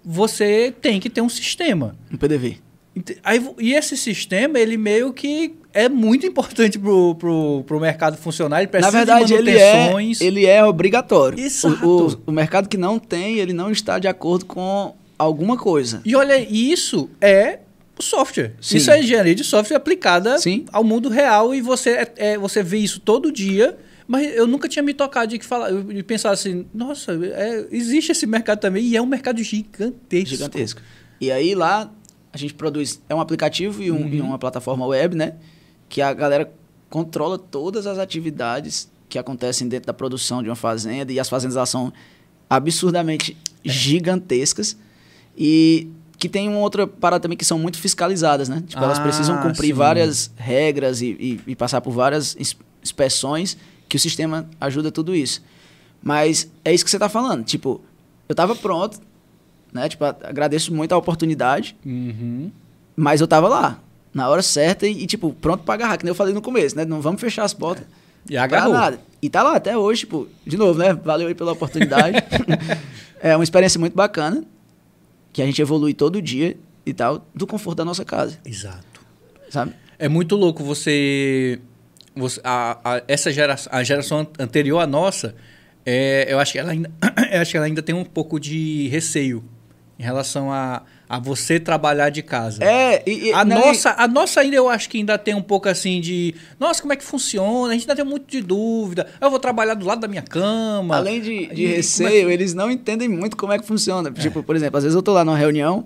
A: você tem que ter um sistema.
B: Um PDV.
A: E esse sistema, ele meio que é muito importante pro mercado funcionar. Ele precisa, na verdade, de manutenções.
B: Ele é obrigatório.
A: Exato.
B: O mercado que não tem, ele não está de acordo com alguma coisa.
A: E olha, isso é o software.
B: Sim.
A: Isso é engenharia de software aplicada
B: Sim.
A: ao mundo real, e você vê isso todo dia. Mas eu nunca tinha me tocado de pensar assim, nossa, existe esse mercado também, e é um mercado gigantesco.
B: Gigantesco. E aí lá a gente produz, é um aplicativo e uma plataforma web, né? que a galera controla todas as atividades que acontecem dentro da produção de uma fazenda, e as fazendas elas são absurdamente gigantescas, e que tem uma outra parada também que são muito fiscalizadas, né? Tipo, elas precisam cumprir várias regras e passar por várias inspeções, que o sistema ajuda tudo isso. Mas é isso que você tá falando. Tipo, eu tava pronto, né? Tipo, agradeço muito a oportunidade, mas eu tava lá, na hora certa e tipo, pronto pra agarrar, que nem eu falei no começo, né? Não vamos fechar as portas.
A: E agarrou.
B: Nada. E tá lá até hoje, tipo, de novo, né? Valeu aí pela oportunidade. É uma experiência muito bacana, que a gente evolui todo dia e tal, do conforto da nossa casa.
A: Exato.
B: Sabe?
A: É muito louco essa geração, a geração anterior à nossa, eu acho que ela ainda tem um pouco de receio em relação a você trabalhar de casa. A nossa ainda, eu acho que ainda tem um pouco assim de... Nossa, como é que funciona? A gente ainda tem muito de dúvida. Eu vou trabalhar do lado da minha cama.
B: Além de receio, eles não entendem muito como é que funciona. Tipo, por exemplo, às vezes eu tô lá numa reunião,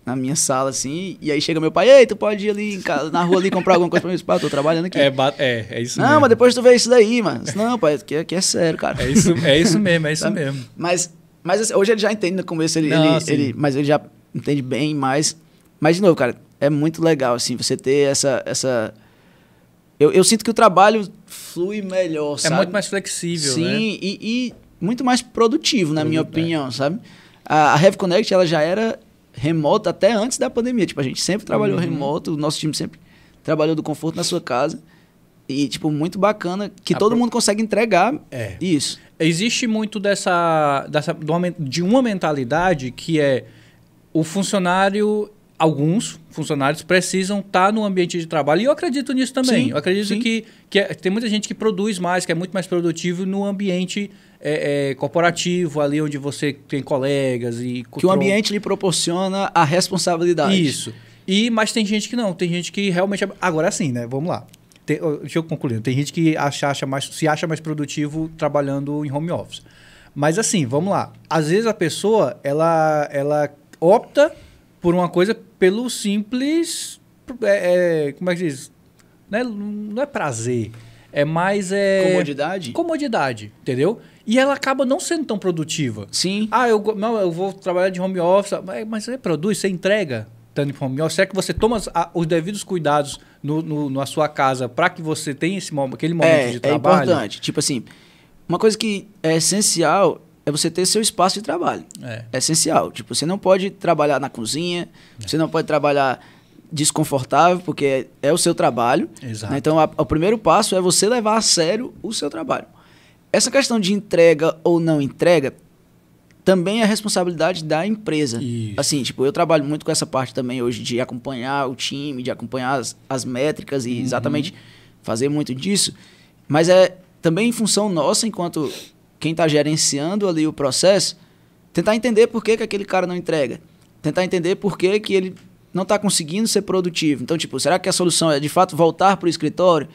B: na minha sala, assim, e aí chega meu pai, ei, tu pode ir ali na rua ali comprar alguma coisa pra mim? Eu tô trabalhando aqui.
A: É isso mesmo.
B: Não, mas depois tu vê isso daí, mano. Não, pai, aqui é sério, cara.
A: É isso mesmo.
B: Mas assim, hoje ele já entende no começo, mas ele já entende bem mais. Mas, de novo, cara, é muito legal, assim, você ter essa... Eu sinto que o trabalho flui melhor, sabe?
A: É muito mais flexível,
B: sim,
A: né?
B: E muito mais produtivo, na minha opinião, sabe? A Heavy Connect, ela já era remota até antes da pandemia. Tipo, a gente sempre trabalhou remoto, o nosso time sempre trabalhou do conforto na sua casa. E, tipo, muito bacana que todo mundo consegue entregar isso.
A: Existe muito de uma mentalidade que é o funcionário... Alguns funcionários precisam estar no ambiente de trabalho. E eu acredito nisso também.
B: Sim,
A: eu acredito que tem muita gente que produz mais, que é muito mais produtivo no ambiente corporativo, ali onde você tem colegas.
B: Que o ambiente lhe proporciona a responsabilidade.
A: Isso. Mas tem gente que não. Tem gente que realmente... Agora sim, né? Vamos lá. Deixa eu concluir. Tem gente que se acha mais produtivo trabalhando em home office. Mas assim, vamos lá. Às vezes a pessoa, ela opta por uma coisa pelo simples... como é que diz? Não é prazer. É mais...
B: Comodidade?
A: Comodidade, entendeu? E ela acaba não sendo tão produtiva.
B: Sim.
A: Eu vou trabalhar de home office. Mas você produz, você entrega estando em home office. Será que você toma os devidos cuidados na sua casa para que você tenha aquele momento de trabalho?
B: É importante. Tipo assim, uma coisa que é essencial... é você ter seu espaço de trabalho. É essencial. Tipo, você não pode trabalhar na cozinha, você não pode trabalhar desconfortável, porque é o seu trabalho.
A: Exato.
B: Né? Então, o primeiro passo é você levar a sério o seu trabalho. Essa questão de entrega ou não entrega também é responsabilidade da empresa.
A: Isso.
B: Assim, tipo, eu trabalho muito com essa parte também hoje de acompanhar o time, de acompanhar as métricas e exatamente fazer muito disso. Mas é também em função nossa, enquanto... quem está gerenciando ali o processo, tentar entender por que aquele cara não entrega. Tentar entender por que ele não está conseguindo ser produtivo. Então, tipo, será que a solução é, de fato, voltar para o escritório,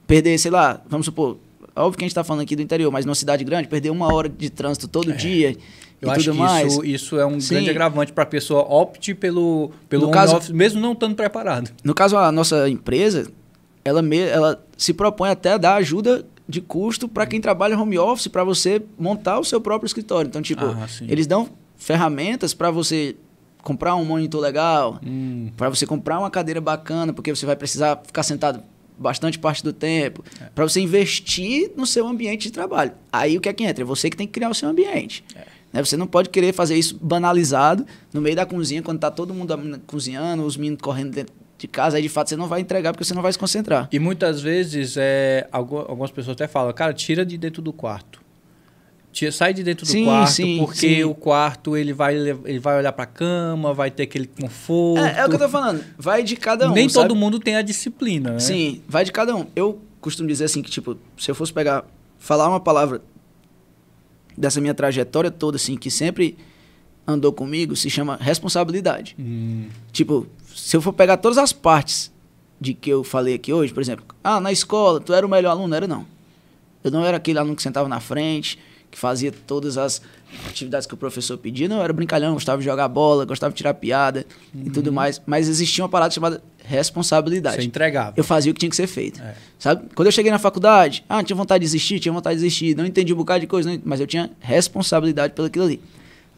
B: perder, sei lá, vamos supor, óbvio que a gente está falando aqui do interior, mas numa cidade grande, perder 1 hora de trânsito todo dia
A: eu acho
B: tudo mais.
A: Que isso é um grande agravante para a pessoa opte pelo home office, mesmo não estando preparado.
B: No caso, a nossa empresa, ela se propõe até a dar ajuda de custo para quem trabalha home office, para você montar o seu próprio escritório. Então, tipo, eles dão ferramentas para você comprar um monitor legal, para você comprar uma cadeira bacana, porque você vai precisar ficar sentado bastante parte do tempo, para você investir no seu ambiente de trabalho. Aí o que é que entra? É você que tem que criar o seu ambiente. Né? Você não pode querer fazer isso banalizado no meio da cozinha, quando está todo mundo cozinhando, os meninos correndo dentro de casa, aí de fato você não vai entregar porque você não vai se concentrar.
A: E muitas vezes algumas pessoas até falam, cara, tira de dentro do quarto. Sai de dentro do quarto, porque o quarto ele vai olhar para a cama, vai ter aquele conforto.
B: É o que eu tô falando, vai de cada um.
A: Nem todo mundo tem a disciplina, né?
B: Sim, vai de cada um. Eu costumo dizer assim que, tipo, se eu fosse falar uma palavra dessa minha trajetória toda, assim, que sempre andou comigo, se chama responsabilidade. Tipo, se eu for pegar todas as partes de que eu falei aqui hoje, por exemplo, na escola, tu era o melhor aluno? Não era, não. Eu não era aquele aluno que sentava na frente, que fazia todas as atividades que o professor pedia. Não, eu era brincalhão, gostava de jogar bola, gostava de tirar piada e tudo mais. Mas existia uma parada chamada responsabilidade.
A: Você entregava.
B: Eu fazia o que tinha que ser feito. Sabe? Quando eu cheguei na faculdade, tinha vontade de desistir, não entendi um bocado de coisa, mas eu tinha responsabilidade pelo aquilo ali.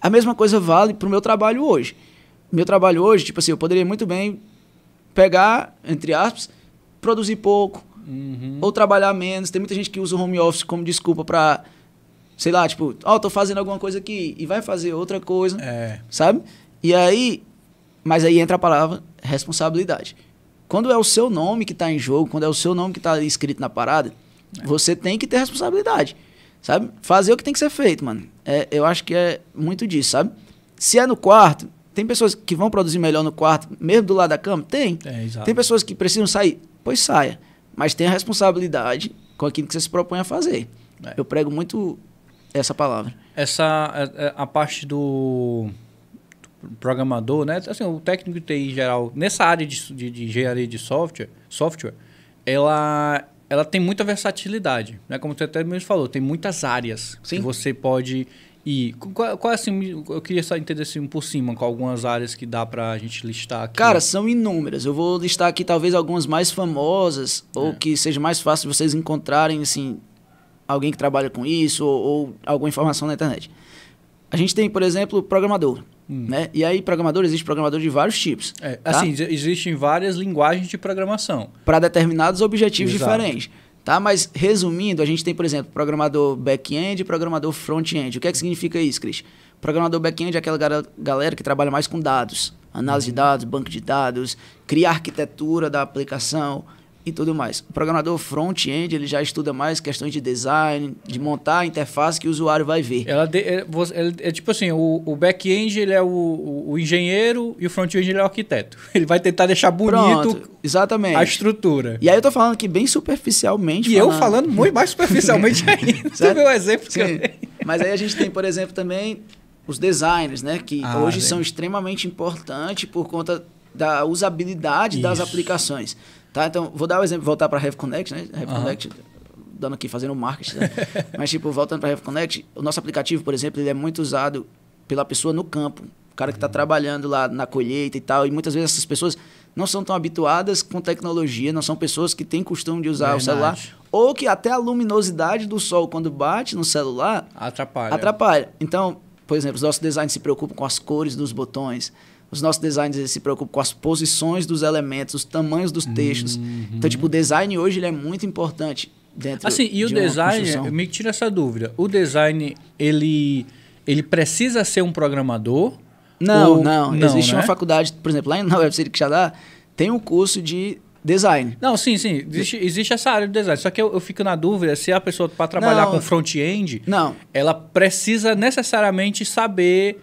B: A mesma coisa vale pro meu trabalho hoje. Meu trabalho hoje, tipo assim, eu poderia muito bem pegar, entre aspas, produzir pouco, ou trabalhar menos. Tem muita gente que usa o home office como desculpa pra, sei lá, tipo, tô fazendo alguma coisa aqui e vai fazer outra coisa, sabe? E aí, mas aí entra a palavra responsabilidade. Quando é o seu nome que tá em jogo, quando é o seu nome que tá escrito na parada, você tem que ter responsabilidade, sabe? Fazer o que tem que ser feito, mano. Eu acho que é muito disso, sabe? Se é no quarto, tem pessoas que vão produzir melhor no quarto, mesmo do lado da cama? Tem. Tem pessoas que precisam sair? Pois saia. Mas tenha responsabilidade com aquilo que você se propõe a fazer. Eu prego muito essa palavra.
A: A parte do programador, né? Assim, o técnico de TI em geral, nessa área de engenharia de software, ela tem muita versatilidade, né? Como você até mesmo falou, tem muitas áreas que você pode ir. Qual assim, eu queria só entender assim por cima, com algumas áreas que dá pra gente listar aqui.
B: Cara, são inúmeras. Eu vou listar aqui talvez algumas mais famosas, ou que seja mais fácil vocês encontrarem, assim, alguém que trabalha com isso, ou alguma informação na internet. A gente tem, por exemplo, programador. Né? E aí, existe programador de vários tipos. Tá?
A: Assim, existem várias linguagens de programação.
B: Para determinados objetivos diferentes. Tá? Mas, resumindo, a gente tem, por exemplo, programador back-end e programador front-end. O que é que significa isso, Cris? Programador back-end é aquela galera que trabalha mais com dados. Análise de dados, banco de dados, cria arquitetura da aplicação e tudo mais. O programador front-end, ele já estuda mais questões de design, de montar a interface que o usuário vai ver.
A: É tipo assim, o back-end ele é o engenheiro e o front-end ele é o arquiteto. Ele vai tentar deixar bonito
B: exatamente
A: a estrutura.
B: E aí eu tô falando aqui bem superficialmente.
A: Eu falando muito mais superficialmente ainda. Você vê o exemplo que eu dei.
B: Mas aí a gente tem, por exemplo, também os designers, né? Que hoje são extremamente importantes por conta da usabilidade das aplicações. Tá? Então, vou dar um exemplo, voltar para a RevConnect, né? RevConnect, dando aqui, fazendo marketing. Né? Mas, tipo, voltando para a RevConnect, o nosso aplicativo, por exemplo, ele é muito usado pela pessoa no campo. O cara que está trabalhando lá na colheita e tal. E muitas vezes essas pessoas não são tão habituadas com tecnologia, não são pessoas que têm costume de usar o celular. Ou que até a luminosidade do sol, quando bate no celular, atrapalha. Então, por exemplo, os nossos designers se preocupam com as cores dos botões. Os nossos designers se preocupam com as posições dos elementos, os tamanhos dos textos. Então, tipo, o design hoje ele é muito importante dentro
A: e o design, me tira essa dúvida. O design, ele precisa ser um programador?
B: Não. Existe uma faculdade, por exemplo, lá na Web City Quixadá, tem um curso de design.
A: Não, sim. Existe essa área de design. Só que eu fico na dúvida se a pessoa, para trabalhar com front-end, ela precisa necessariamente saber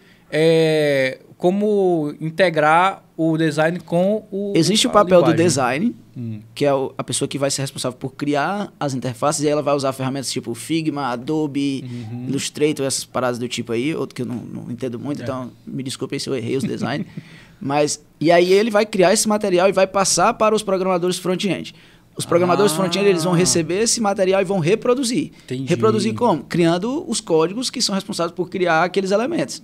A: como integrar o design com
B: Existe o papel do design, que é a pessoa que vai ser responsável por criar as interfaces, e aí ela vai usar ferramentas tipo Figma, Adobe, Illustrator, essas paradas do tipo aí, outro que eu não entendo muito, então me desculpem se eu errei os design. E aí ele vai criar esse material e vai passar para os programadores front-end. Os programadores front-end, eles vão receber esse material e vão reproduzir.
A: Entendi.
B: Reproduzir como? Criando os códigos que são responsáveis por criar aqueles elementos.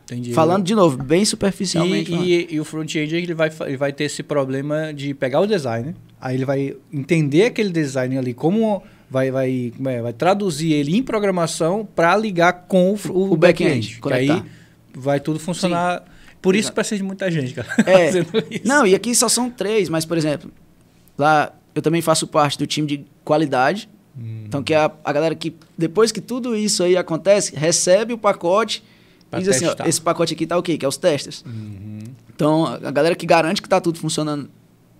A: Entendi.
B: Falando de novo, bem superficialmente.
A: E o front-end ele vai ter esse problema de pegar o design, aí ele vai entender aquele design ali, como vai traduzir ele em programação para ligar com o back-end. Que aí vai tudo funcionar. Sim. Por isso precisa de muita gente, cara. Fazendo isso.
B: Não, e aqui só são 3, mas, por exemplo, lá eu também faço parte do time de qualidade. Então, que é a galera que, depois que tudo isso aí acontece, recebe o pacote e diz assim, esse pacote aqui tá ok, que é os testers. Então, a galera que garante que tá tudo funcionando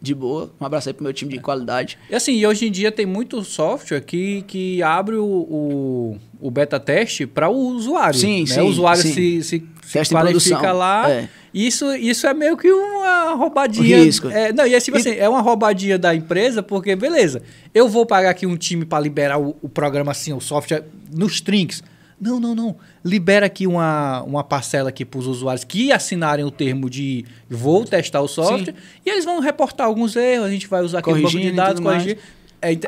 B: de boa. Um abraço aí pro meu time de qualidade.
A: E assim, hoje em dia tem muito software que abre o beta teste para o usuário.
B: Sim,
A: né? O usuário se qualifica lá. Isso é meio que uma roubadinha.
B: O risco.
A: E é tipo assim, é uma roubadinha da empresa, porque, beleza, eu vou pagar aqui um time para liberar o programa assim, o software nos trinks. Não. Libera aqui uma parcela aqui para os usuários que assinarem o termo de vou testar o software. Sim. E eles vão reportar alguns erros, a gente vai usar aquele banco de dados, corrigir.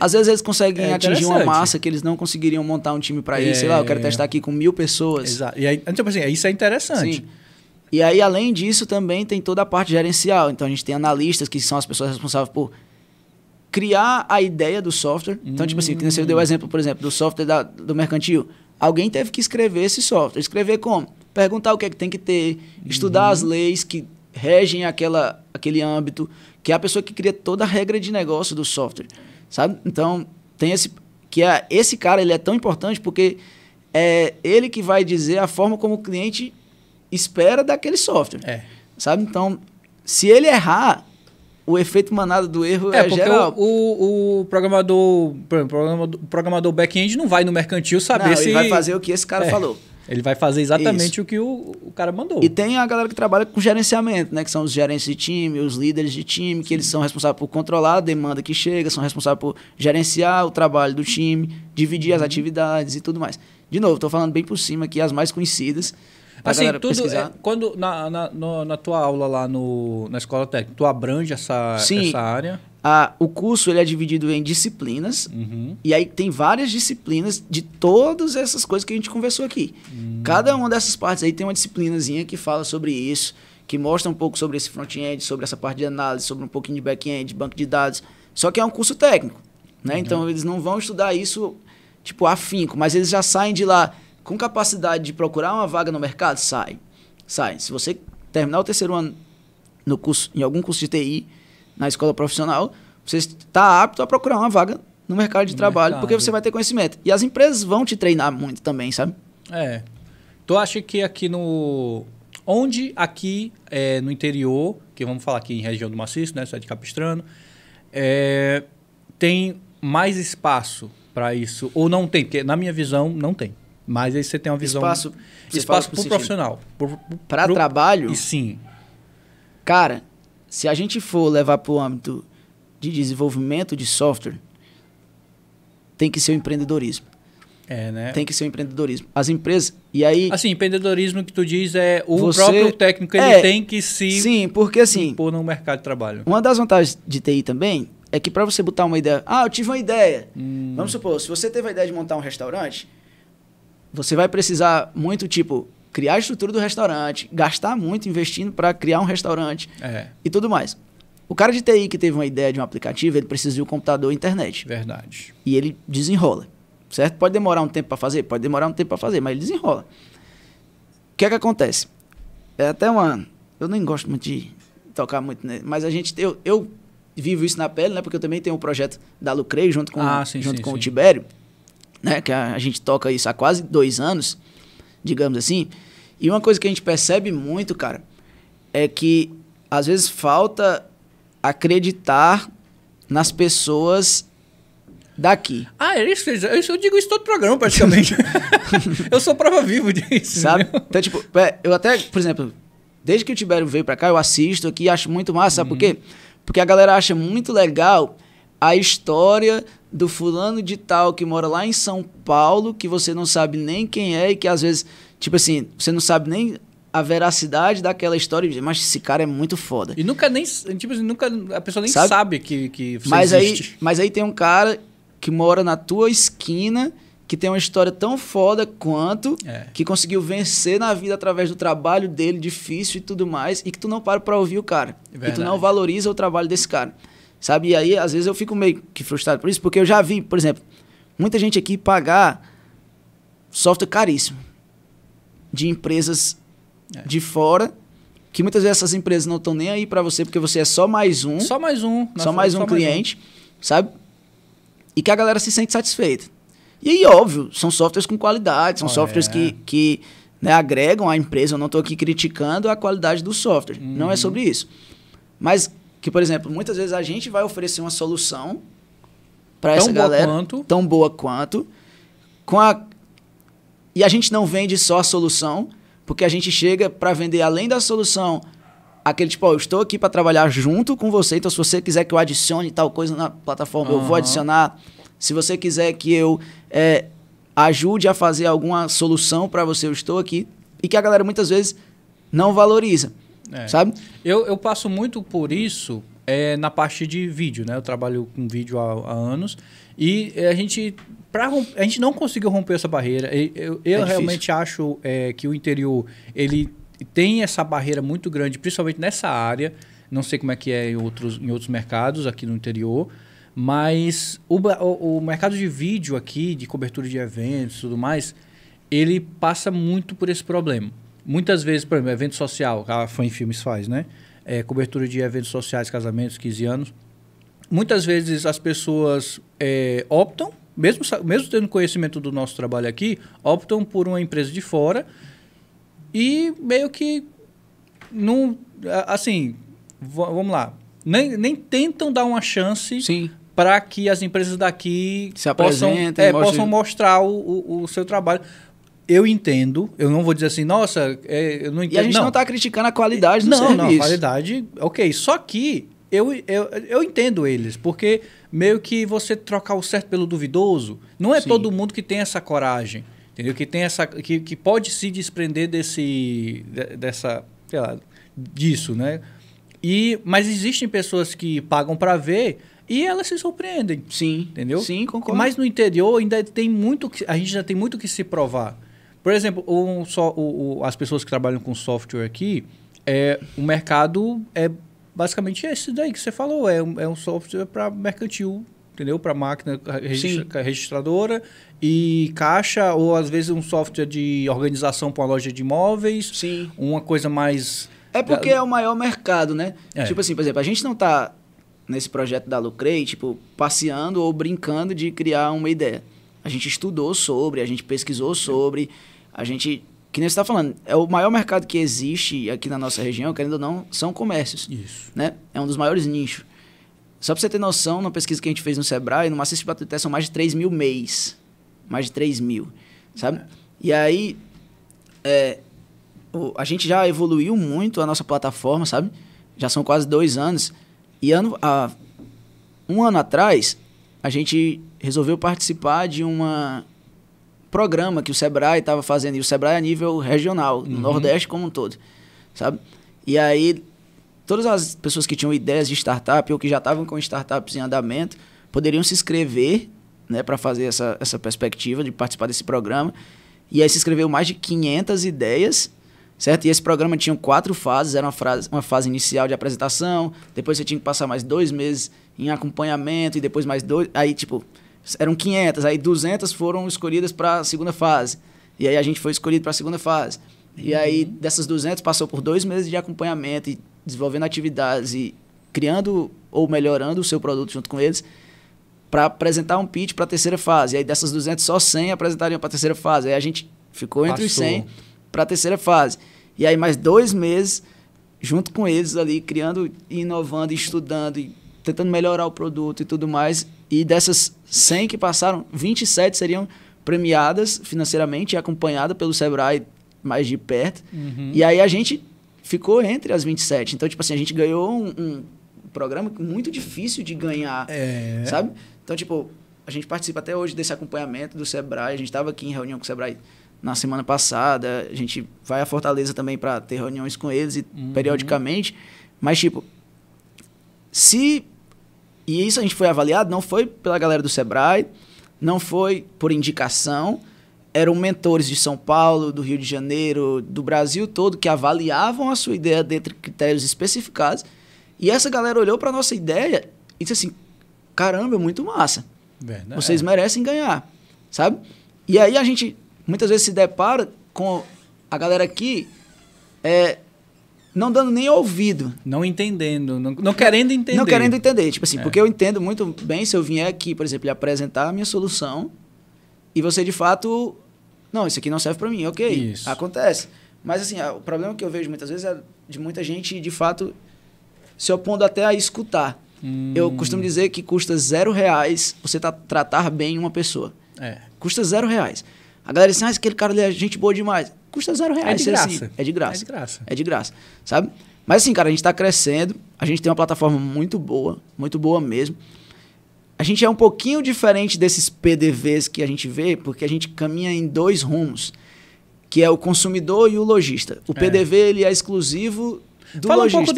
B: Às vezes eles conseguem atingir uma
A: interessante.
B: massa que eles não conseguiriam montar um time para ir. Sei lá, eu quero testar aqui com 1000 pessoas.
A: Exato. E aí, tipo assim, isso é interessante.
B: Sim. E aí, além disso, também tem toda a parte gerencial. Então, a gente tem analistas, que são as pessoas responsáveis por criar a ideia do software. Então, tipo assim, você deu o exemplo, por exemplo, do software do mercantil. Alguém teve que escrever esse software. Escrever como? Perguntar o que é que tem que ter, estudar as leis que regem aquele âmbito, que é a pessoa que cria toda a regra de negócio do software, sabe? Então, tem esse cara, ele é tão importante porque é ele que vai dizer a forma como o cliente espera daquele software, sabe? Então, se ele errar, o efeito manada do erro é geral.
A: Porque o programador back-end não vai no mercantil saber se...
B: ele vai fazer o que esse cara falou.
A: Ele vai fazer exatamente o que o cara mandou.
B: E tem a galera que trabalha com gerenciamento, né? Que são os gerentes de time, os líderes de time, que eles são responsáveis por controlar a demanda que chega, são responsáveis por gerenciar o trabalho do time, dividir as atividades e tudo mais. De novo, estou falando bem por cima aqui, as mais conhecidas.
A: Assim, quando na tua aula lá na escola técnica, tu abrange essa área?
B: O curso ele é dividido em disciplinas, e aí tem várias disciplinas de todas essas coisas que a gente conversou aqui. Cada uma dessas partes aí tem uma disciplinazinha que fala sobre isso, que mostra um pouco sobre esse front-end, sobre essa parte de análise, sobre um pouquinho de back-end, banco de dados. Só que é um curso técnico, né? Então eles não vão estudar isso tipo afinco, mas eles já saem de lá com capacidade de procurar uma vaga no mercado. Sai. Se você terminar o terceiro ano no curso, em algum curso de TI, na escola profissional, você está apto a procurar uma vaga no mercado de trabalho, porque você vai ter conhecimento. E as empresas vão te treinar muito também, sabe?
A: Tu acha que aqui no interior, que vamos falar aqui em região do Maciço, né, cidade de Capistrano, tem mais espaço para isso? Ou não tem? Porque na minha visão, não tem. Mas aí você tem uma visão... Espaço para o profissional.
B: Para trabalho?
A: E sim.
B: Cara, se a gente for levar para o âmbito de desenvolvimento de software, tem que ser o empreendedorismo.
A: Né?
B: Tem que ser o empreendedorismo. As empresas... E aí...
A: Assim, empreendedorismo que tu diz é o próprio técnico, ele tem que
B: Sim, porque assim...
A: impor no mercado de trabalho.
B: Uma das vantagens de TI também é que para você botar uma ideia... eu tive uma ideia. Vamos supor, se você teve a ideia de montar um restaurante, você vai precisar muito, criar a estrutura do restaurante, gastar muito investindo para criar um restaurante e tudo mais. O cara de TI que teve uma ideia de um aplicativo, ele precisa de um computador e internet.
A: Verdade.
B: E ele desenrola, certo? Pode demorar um tempo para fazer? Pode demorar um tempo para fazer, mas ele desenrola. O que é que acontece? Eu nem gosto muito de tocar muito, né? Mas eu vivo isso na pele, né? Porque eu também tenho um projeto da Lucrei junto com o Tibério, né? Que a gente toca isso há quase 2 anos, digamos assim. E uma coisa que a gente percebe muito, cara, é que às vezes falta acreditar nas pessoas daqui.
A: Eu digo isso todo programa, praticamente. Eu sou prova viva disso.
B: Sabe? Então, eu até, por exemplo, desde que o Tibério veio pra cá, eu assisto aqui e acho muito massa. Sabe por quê? Porque a galera acha muito legal a história do fulano de tal que mora lá em São Paulo, que você não sabe nem quem é e que às vezes, você não sabe nem a veracidade daquela história, mas esse cara é muito foda.
A: E nunca a pessoa nem sabe que você existe.
B: Mas aí tem um cara que mora na tua esquina, que tem uma história tão foda quanto, que conseguiu vencer na vida através do trabalho dele, difícil e tudo mais, e que tu não para pra ouvir o cara. E tu não valoriza o trabalho desse cara. Sabe? E aí, às vezes, eu fico meio que frustrado por isso, porque eu já vi, por exemplo, muita gente aqui pagar software caríssimo de empresas de fora, que muitas vezes essas empresas não estão nem aí para você, porque você é só mais um.
A: Só mais um
B: cliente, sabe? E que a galera se sente satisfeita. E aí, óbvio, são softwares com qualidade, são softwares que né, agregam à empresa. Eu não estou aqui criticando a qualidade do software. Não é sobre isso. Mas que, por exemplo, muitas vezes a gente vai oferecer uma solução para essa galera tão boa quanto, e a gente não vende só a solução, porque a gente chega para vender além da solução aquele eu estou aqui para trabalhar junto com você, então se você quiser que eu adicione tal coisa na plataforma, eu vou adicionar. Se você quiser que eu ajude a fazer alguma solução para você, eu estou aqui. E que a galera muitas vezes não valoriza. Sabe?
A: Eu passo muito por isso é na parte de vídeo, né? Eu trabalho com vídeo há anos e a gente não conseguiu romper essa barreira. Eu realmente acho que o interior ele tem essa barreira muito grande, principalmente nessa área. Não sei como é que é em outros mercados aqui no interior, mas o mercado de vídeo aqui, de cobertura de eventos e tudo mais, ele passa muito por esse problema. Muitas vezes, por exemplo, evento social, a Fã em Filmes faz, né? Cobertura de eventos sociais, casamentos, 15 anos. Muitas vezes as pessoas optam, mesmo tendo conhecimento do nosso trabalho aqui, optam por uma empresa de fora e meio que não... Assim, vamos lá. Nem tentam dar uma chance para que as empresas daqui possam mostrar o seu trabalho. Eu entendo, eu não vou dizer assim, nossa, eu não entendo.
B: E a gente não está criticando a qualidade do serviço. Não, a
A: qualidade, ok. Só que eu entendo eles, porque meio que você trocar o certo pelo duvidoso, não é todo mundo que tem essa coragem, entendeu? Que tem que pode se desprender dessa, sei lá, disso, né? Mas existem pessoas que pagam para ver e elas se surpreendem.
B: Sim.
A: Entendeu?
B: Sim, concordo.
A: Mas no interior ainda tem muito a gente já tem muito que se provar. Por exemplo, as pessoas que trabalham com software aqui, o mercado é basicamente esse daí que você falou. É um software para mercantil, entendeu? Para máquina registradora e caixa, ou às vezes um software de organização para uma loja de imóveis.
B: Sim.
A: Uma coisa mais...
B: É porque é o maior mercado, né? Tipo assim, por exemplo, a gente não está nesse projeto da Lucrei, tipo, passeando ou brincando de criar uma ideia. A gente estudou sobre, a gente pesquisou sobre, a gente... Que nem você está falando, é o maior mercado que existe aqui na nossa região, querendo ou não, são comércios.
A: Isso.
B: Né? É um dos maiores nichos. Só para você ter noção, na pesquisa que a gente fez no Sebrae, no Maciço de Batuté são mais de 3 mil MEIs. Mais de 3 mil, sabe? E aí, a gente já evoluiu muito a nossa plataforma, sabe? Já são quase 2 anos. E há um ano atrás, a gente resolveu participar de um programa que o Sebrae estava fazendo. E o Sebrae a nível regional, no Nordeste como um todo, sabe? E aí, todas as pessoas que tinham ideias de startup ou que já estavam com startups em andamento, poderiam se inscrever, né, para fazer essa perspectiva de participar desse programa. E aí se inscreveu mais de 500 ideias, certo? E esse programa tinha 4 fases. Era uma fase inicial de apresentação, depois você tinha que passar mais 2 meses em acompanhamento e depois mais 2... Aí, tipo, eram 500, aí 200 foram escolhidas para a segunda fase. E aí a gente foi escolhido para a segunda fase. E aí, dessas 200, passou por 2 meses de acompanhamento e desenvolvendo atividades e criando ou melhorando o seu produto junto com eles para apresentar um pitch para a terceira fase. E aí, dessas 200, só 100 apresentariam para a terceira fase. Aí a gente ficou entre os 100 para a terceira fase. E aí, mais 2 meses, junto com eles ali, criando, inovando, estudando, e tentando melhorar o produto e tudo mais. E dessas 100 que passaram, 27 seriam premiadas financeiramente e acompanhadas pelo Sebrae mais de perto. E aí a gente ficou entre as 27. Então, tipo assim, a gente ganhou um programa muito difícil de ganhar, sabe? Então, tipo, a gente participa até hoje desse acompanhamento do Sebrae. A gente estava aqui em reunião com o Sebrae na semana passada. A gente vai a Fortaleza também para ter reuniões com eles periodicamente. Mas, tipo, e isso a gente foi avaliado, não foi pela galera do Sebrae, não foi por indicação, eram mentores de São Paulo, do Rio de Janeiro, do Brasil todo, que avaliavam a sua ideia dentro de critérios especificados. E essa galera olhou para a nossa ideia e disse assim, caramba, é muito massa.
A: Verdade.
B: Vocês merecem ganhar, sabe? E aí a gente muitas vezes se depara com a galera aqui não dando nem ouvido.
A: Não entendendo, não querendo entender.
B: Não querendo entender. Tipo assim, porque eu entendo muito bem se eu vier aqui, por exemplo, apresentar a minha solução e você, de fato, não, isso aqui não serve para mim. Ok,
A: isso.
B: Acontece. Mas, assim, o problema que eu vejo muitas vezes é de muita gente, de fato, se opondo até a escutar. Eu costumo dizer que custa R$0 você tratar bem uma pessoa. Custa R$0. A galera diz assim, aquele cara ali é gente boa demais. Custa R$0.
A: É de graça.
B: Assim, é de graça.
A: É de graça.
B: É de graça, sabe? Mas assim, cara, a gente está crescendo, a gente tem uma plataforma muito boa mesmo. A gente é um pouquinho diferente desses PDVs que a gente vê, porque a gente caminha em 2 rumos, que é o consumidor e o lojista. O PDV, ele é exclusivo
A: Fala um pouco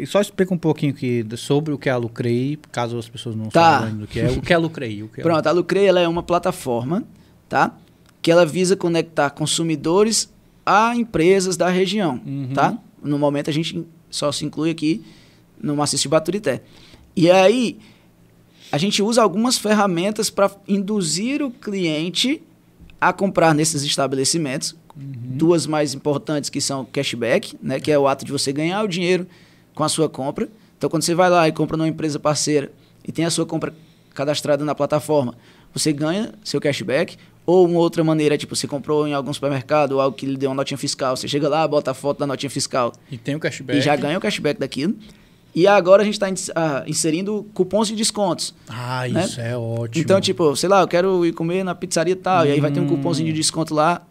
A: só explica um pouquinho aqui sobre o que é a Lucrei, caso as pessoas não saibam do que é. O que é a Lucrei?
B: Pronto, a Lucrei ela é uma plataforma, tá? Que ela visa conectar consumidores a empresas da região, tá? No momento a gente só se inclui aqui no Maciço de Baturité. E aí a gente usa algumas ferramentas para induzir o cliente a comprar nesses estabelecimentos. Duas mais importantes que são cashback, né, que é o ato de você ganhar o dinheiro com a sua compra. Então, quando você vai lá e compra numa empresa parceira e tem a sua compra cadastrada na plataforma, você ganha seu cashback. Ou uma outra maneira, tipo, você comprou em algum supermercado ou algo que lhe deu uma notinha fiscal. Você chega lá, bota a foto da notinha fiscal.
A: E tem o cashback.
B: E já ganha o cashback daquilo. E agora a gente está inserindo cupons de descontos.
A: Né? Isso é ótimo.
B: Então, tipo, sei lá, eu quero ir comer na pizzaria e tal. E aí vai ter um cupomzinho de desconto lá.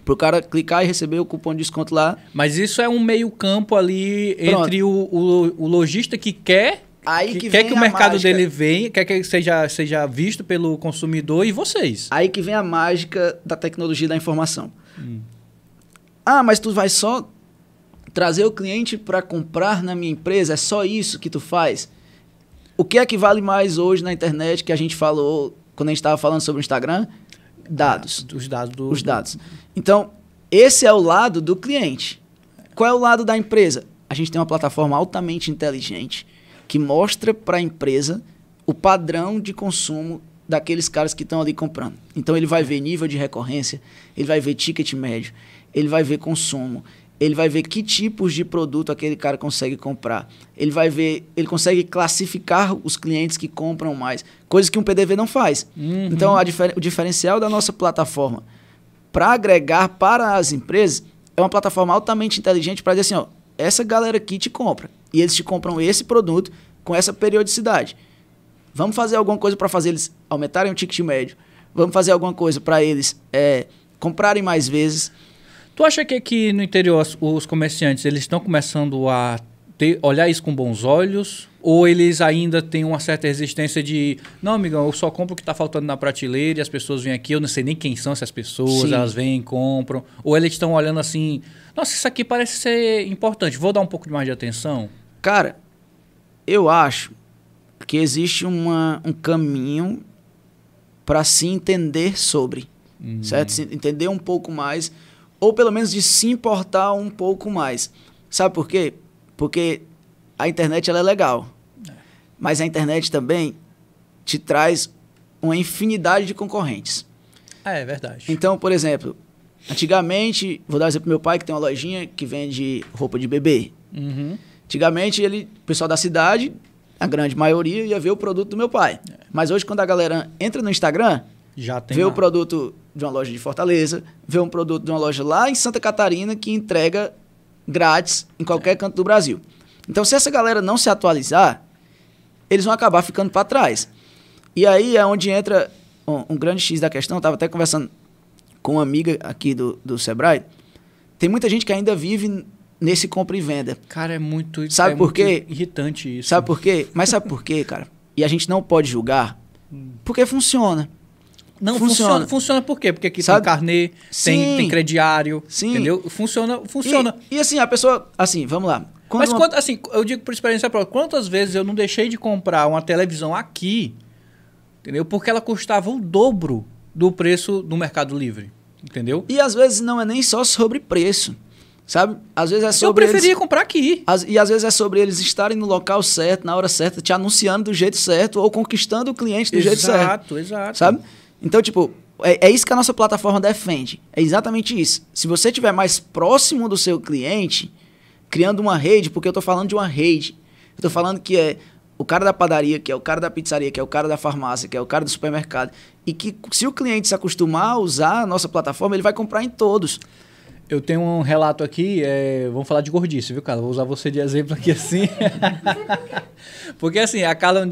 B: Pro cara clicar e receber o cupom de desconto lá.
A: Mas isso é um meio campo ali entre o lojista que quer que o mercado dele venha, quer que seja visto pelo consumidor e vocês.
B: Aí que vem a mágica da tecnologia da informação. Ah, mas tu vai só trazer o cliente para comprar na minha empresa? É só isso que tu faz? O que é que vale mais hoje na internet que a gente falou quando a gente estava falando sobre o Instagram? Dados. Os dados. Então, esse é o lado do cliente. Qual é o lado da empresa? A gente tem uma plataforma altamente inteligente que mostra para a empresa o padrão de consumo daqueles caras que estão ali comprando. Então, ele vai ver nível de recorrência, ele vai ver ticket médio, ele vai ver consumo, ele vai ver que tipos de produto aquele cara consegue comprar. Ele consegue classificar os clientes que compram mais, coisas que um PDV não faz. Então, o diferencial da nossa plataforma para agregar para as empresas é uma plataforma altamente inteligente para dizer assim, ó, essa galera aqui te compra e eles te compram esse produto com essa periodicidade. Vamos fazer alguma coisa para fazer eles aumentarem o ticket médio. Vamos fazer alguma coisa para eles comprarem mais vezes.
A: Tu acha que aqui no interior os comerciantes eles estão começando a olhar isso com bons olhos? Ou eles ainda têm uma certa resistência de não, amigão, eu só compro o que está faltando na prateleira e as pessoas vêm aqui, eu não sei nem quem são essas pessoas, Sim. Elas vêm e compram. Ou eles estão olhando assim, nossa, isso aqui parece ser importante, vou dar um pouco mais de atenção?
B: Cara, eu acho que existe um caminho para se entender sobre, certo? Se entender um pouco mais, ou pelo menos de se importar um pouco mais. Sabe por quê? Porque a internet ela é legal, mas a internet também te traz uma infinidade de concorrentes.
A: É verdade.
B: Então, por exemplo, antigamente, vou dar um exemplo pro meu pai que tem uma lojinha que vende roupa de bebê. Antigamente, o pessoal da cidade, a grande maioria, ia ver o produto do meu pai. Mas hoje, quando a galera entra no Instagram,
A: já tem
B: vê o produto de uma loja de Fortaleza, vê um produto de uma loja lá em Santa Catarina que entrega grátis em qualquer canto do Brasil. Então, se essa galera não se atualizar, eles vão acabar ficando para trás. E aí é onde entra um grande X da questão. Eu estava até conversando com uma amiga aqui do Sebrae. Tem muita gente que ainda vive nesse compra e venda.
A: Cara, é muito...
B: Sabe por quê?
A: Irritante isso.
B: Sabe por quê? Mas sabe por quê, cara? E a gente não pode julgar, porque funciona.
A: Não, funciona. Funciona por quê? Porque aqui tem carnê, tem crediário,
B: Sim.
A: Entendeu? Funciona.
B: E assim, a pessoa... Assim, vamos lá.
A: Mas assim, eu digo por experiência própria, quantas vezes eu não deixei de comprar uma televisão aqui, entendeu? Porque ela custava o dobro do preço do Mercado Livre, entendeu?
B: E às vezes não é nem só sobre preço, sabe? Às vezes é sobre
A: Eu preferia comprar aqui.
B: E às vezes é sobre eles estarem no local certo, na hora certa, te anunciando do jeito certo ou conquistando o cliente do jeito certo.
A: Exato.
B: Sabe? Então, tipo, é isso que a nossa plataforma defende. É exatamente isso. Se você estiver mais próximo do seu cliente, criando uma rede, porque eu estou falando de uma rede. Eu estou falando que é o cara da padaria, que é o cara da pizzaria, que é o cara da farmácia, que é o cara do supermercado. E que se o cliente se acostumar a usar a nossa plataforma, ele vai comprar em todos.
A: Eu tenho um relato aqui, vamos falar de gordice, viu, Carla? Vou usar você de exemplo aqui assim. Porque assim, a Carla,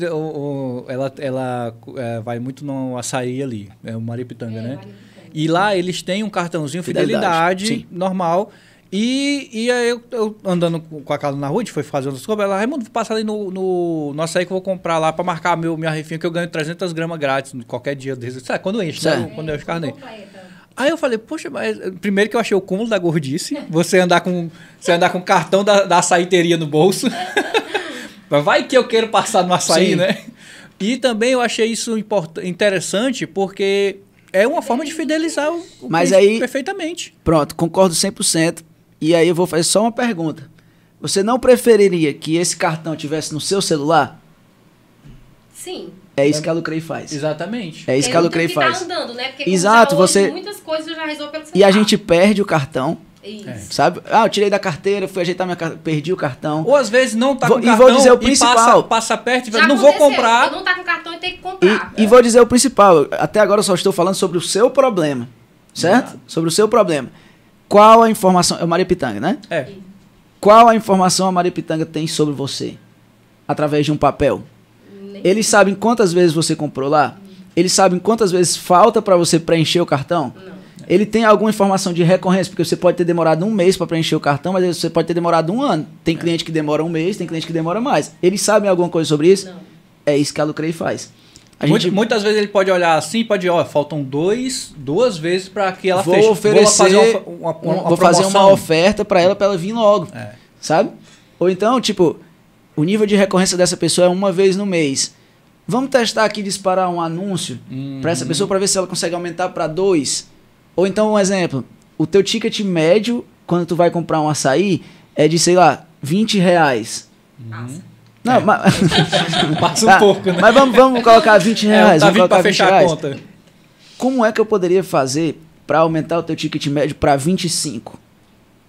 A: ela vai muito no açaí ali, o Maripitanga, né? Maripitanga. E lá eles têm um cartãozinho fidelidade normal. E aí eu andando com a Carla na rua, a gente foi fazer outras compras, ela, Raimundo, passa ali no açaí que eu vou comprar lá pra marcar minha refinha, que eu ganho 300 gramas grátis qualquer dia desses. Sabe, quando enche, né? Quando eu carnê. Aí eu falei, poxa, mas primeiro que eu achei o cúmulo da gordice, você andar com cartão da açaiteria no bolso. Mas vai que eu quero passar no açaí, né? E também eu achei isso interessante porque é uma forma de fidelizar o
B: Mas
A: cliente
B: aí,
A: perfeitamente.
B: Pronto, concordo 100%. E aí eu vou fazer só uma pergunta. Você não preferiria que esse cartão tivesse no seu celular?
C: Sim.
B: É isso que a Lucrei faz.
A: Exatamente.
B: É isso que a Lucrei faz.
C: Tá andando, né? Porque
B: Exato,
C: já hoje,
B: você...
C: muitas coisas eu já resolvo pelo celular.
B: E a gente perde o cartão,
C: Isso.
B: sabe? Ah, eu tirei da carteira, fui ajeitar minha carteira, perdi o cartão.
A: Ou às vezes não tá com
B: E
A: cartão
B: vou dizer o principal.
A: passa perto e fala,
C: Já
A: não vou
C: aconteceu,
A: comprar.
C: eu não tá com cartão e tem que comprar.
B: E vou dizer o principal. Até agora eu só estou falando sobre o seu problema, certo? Sobre o seu problema. Qual a informação... É o Maripitanga, né?
A: É.
B: Qual a informação a Maripitanga tem sobre você? Através de um papel. Eles sabem quantas vezes você comprou lá? Eles sabem quantas vezes falta para você preencher o cartão?
C: Não.
B: Ele tem alguma informação de recorrência? Porque você pode ter demorado 1 mês para preencher o cartão, mas você pode ter demorado 1 ano. Tem cliente que demora 1 mês, tem cliente que demora mais. Eles sabem alguma coisa sobre isso?
C: Não.
B: É isso que a Lucrei faz.
A: Muitas vezes ele pode olhar assim, pode, faltam 2 vezes para que ela
B: vou
A: feche.
B: oferecer,
A: Vou
B: fazer
A: promoção.
B: uma oferta para ela vir logo,
A: É.
B: sabe? Ou então, tipo, o nível de recorrência dessa pessoa é 1 vez no mês. Vamos testar aqui, disparar um anúncio para essa pessoa para ver se ela consegue aumentar para 2. Ou então, um exemplo, o teu ticket médio, quando tu vai comprar um açaí, é de, sei lá, R$20. Não, mas...
A: Passa um pouco, né?
B: Mas vamos colocar R$20.
A: Tá
B: vamos
A: vindo
B: colocar
A: para fechar
B: R$20.
A: a conta.
B: Como é que eu poderia fazer para aumentar o teu ticket médio para 25?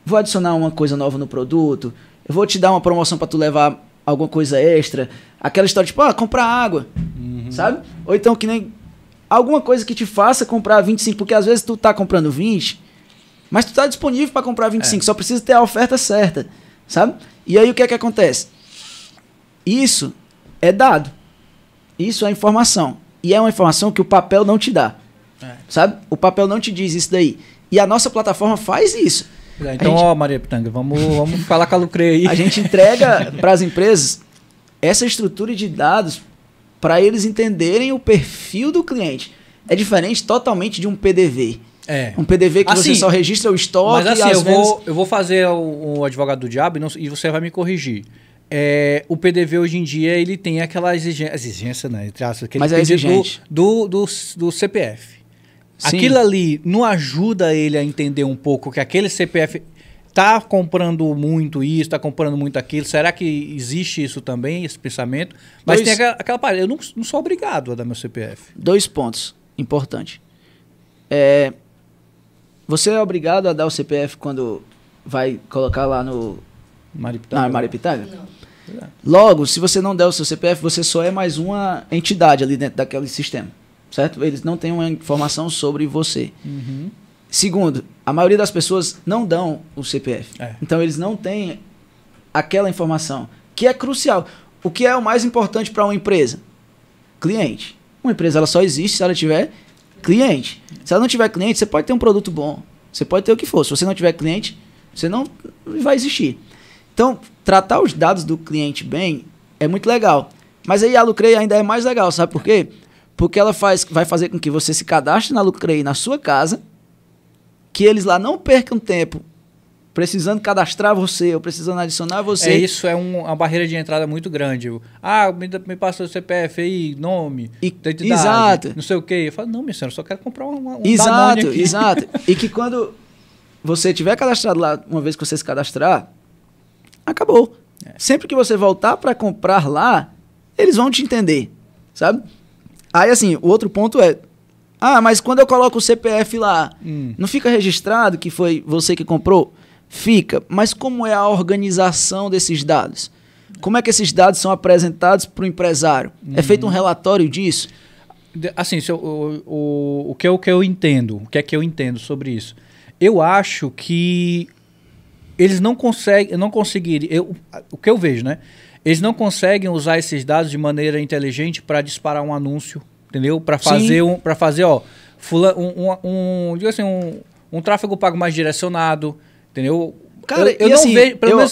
B: Vou adicionar uma coisa nova no produto, eu vou te dar uma promoção para tu levar alguma coisa extra, aquela história tipo, comprar água, sabe? Ou então que nem alguma coisa que te faça comprar 25, porque às vezes tu tá comprando 20, mas tu tá disponível para comprar 25, só precisa ter a oferta certa, sabe? E aí o que é que acontece? Isso é dado, isso é informação, e é uma informação que o papel não te dá, sabe? O papel não te diz isso daí, e a nossa plataforma faz isso.
A: Então, Maripitanga, vamos falar com a Lucrei aí.
B: A gente entrega para as empresas essa estrutura de dados para eles entenderem o perfil do cliente. É diferente totalmente de um PDV. Um PDV que
A: assim,
B: você só registra o estoque.
A: Mas assim,
B: e às vezes...
A: eu vou fazer o advogado do diabo e você vai me corrigir. O PDV hoje em dia ele tem aquela exigência, né? Aquele
B: mas é exigente.
A: do CPF.
B: Sim.
A: Aquilo ali não ajuda ele a entender um pouco que aquele CPF está comprando muito isso, está comprando muito aquilo. Será que existe isso também, esse pensamento? Mas tem aquela parada, eu não sou obrigado a dar meu CPF.
B: 2 pontos importantes. Você é obrigado a dar o CPF quando vai colocar lá no Maripitanga?
C: Não.
B: Logo, se você não der o seu CPF, você só é mais uma entidade ali dentro daquele sistema. Certo? Eles não têm uma informação sobre você. Segundo, a maioria das pessoas não dão o CPF. Então, eles não têm aquela informação, que é crucial. O que é o mais importante para uma empresa? Cliente. Uma empresa ela só existe se ela tiver cliente. Se ela não tiver cliente, você pode ter um produto bom. Você pode ter o que for. Se você não tiver cliente, você não vai existir. Então, tratar os dados do cliente bem é muito legal. Mas aí a Lucrei ainda é mais legal. Sabe por quê? Porque ela vai fazer com que você se cadastre na Lucrei na sua casa, que eles lá não percam tempo precisando cadastrar você ou precisando adicionar você.
A: Isso é uma barreira de entrada muito grande. Me passa o CPF aí, nome, identidade,
B: exato.
A: não sei o quê. Eu falo, não, minha senhora, eu só quero comprar um
B: exato,
A: Danone aqui.
B: Exato. E que quando você tiver cadastrado lá, uma vez que você se cadastrar, acabou. Sempre que você voltar para comprar lá, eles vão te entender, sabe? Aí, assim, o outro ponto é... mas quando eu coloco o CPF lá, não fica registrado que foi você que comprou? Fica. Mas como é a organização desses dados? Como é que esses dados são apresentados para o empresário? É feito um relatório disso?
A: Assim, o que eu entendo, o que é que eu entendo sobre isso? Eu acho que eles não conseguiriam... O que eu vejo, né? Eles não conseguem usar esses dados de maneira inteligente para disparar um anúncio, entendeu? Para fazer um tráfego pago mais direcionado, entendeu?
B: Cara,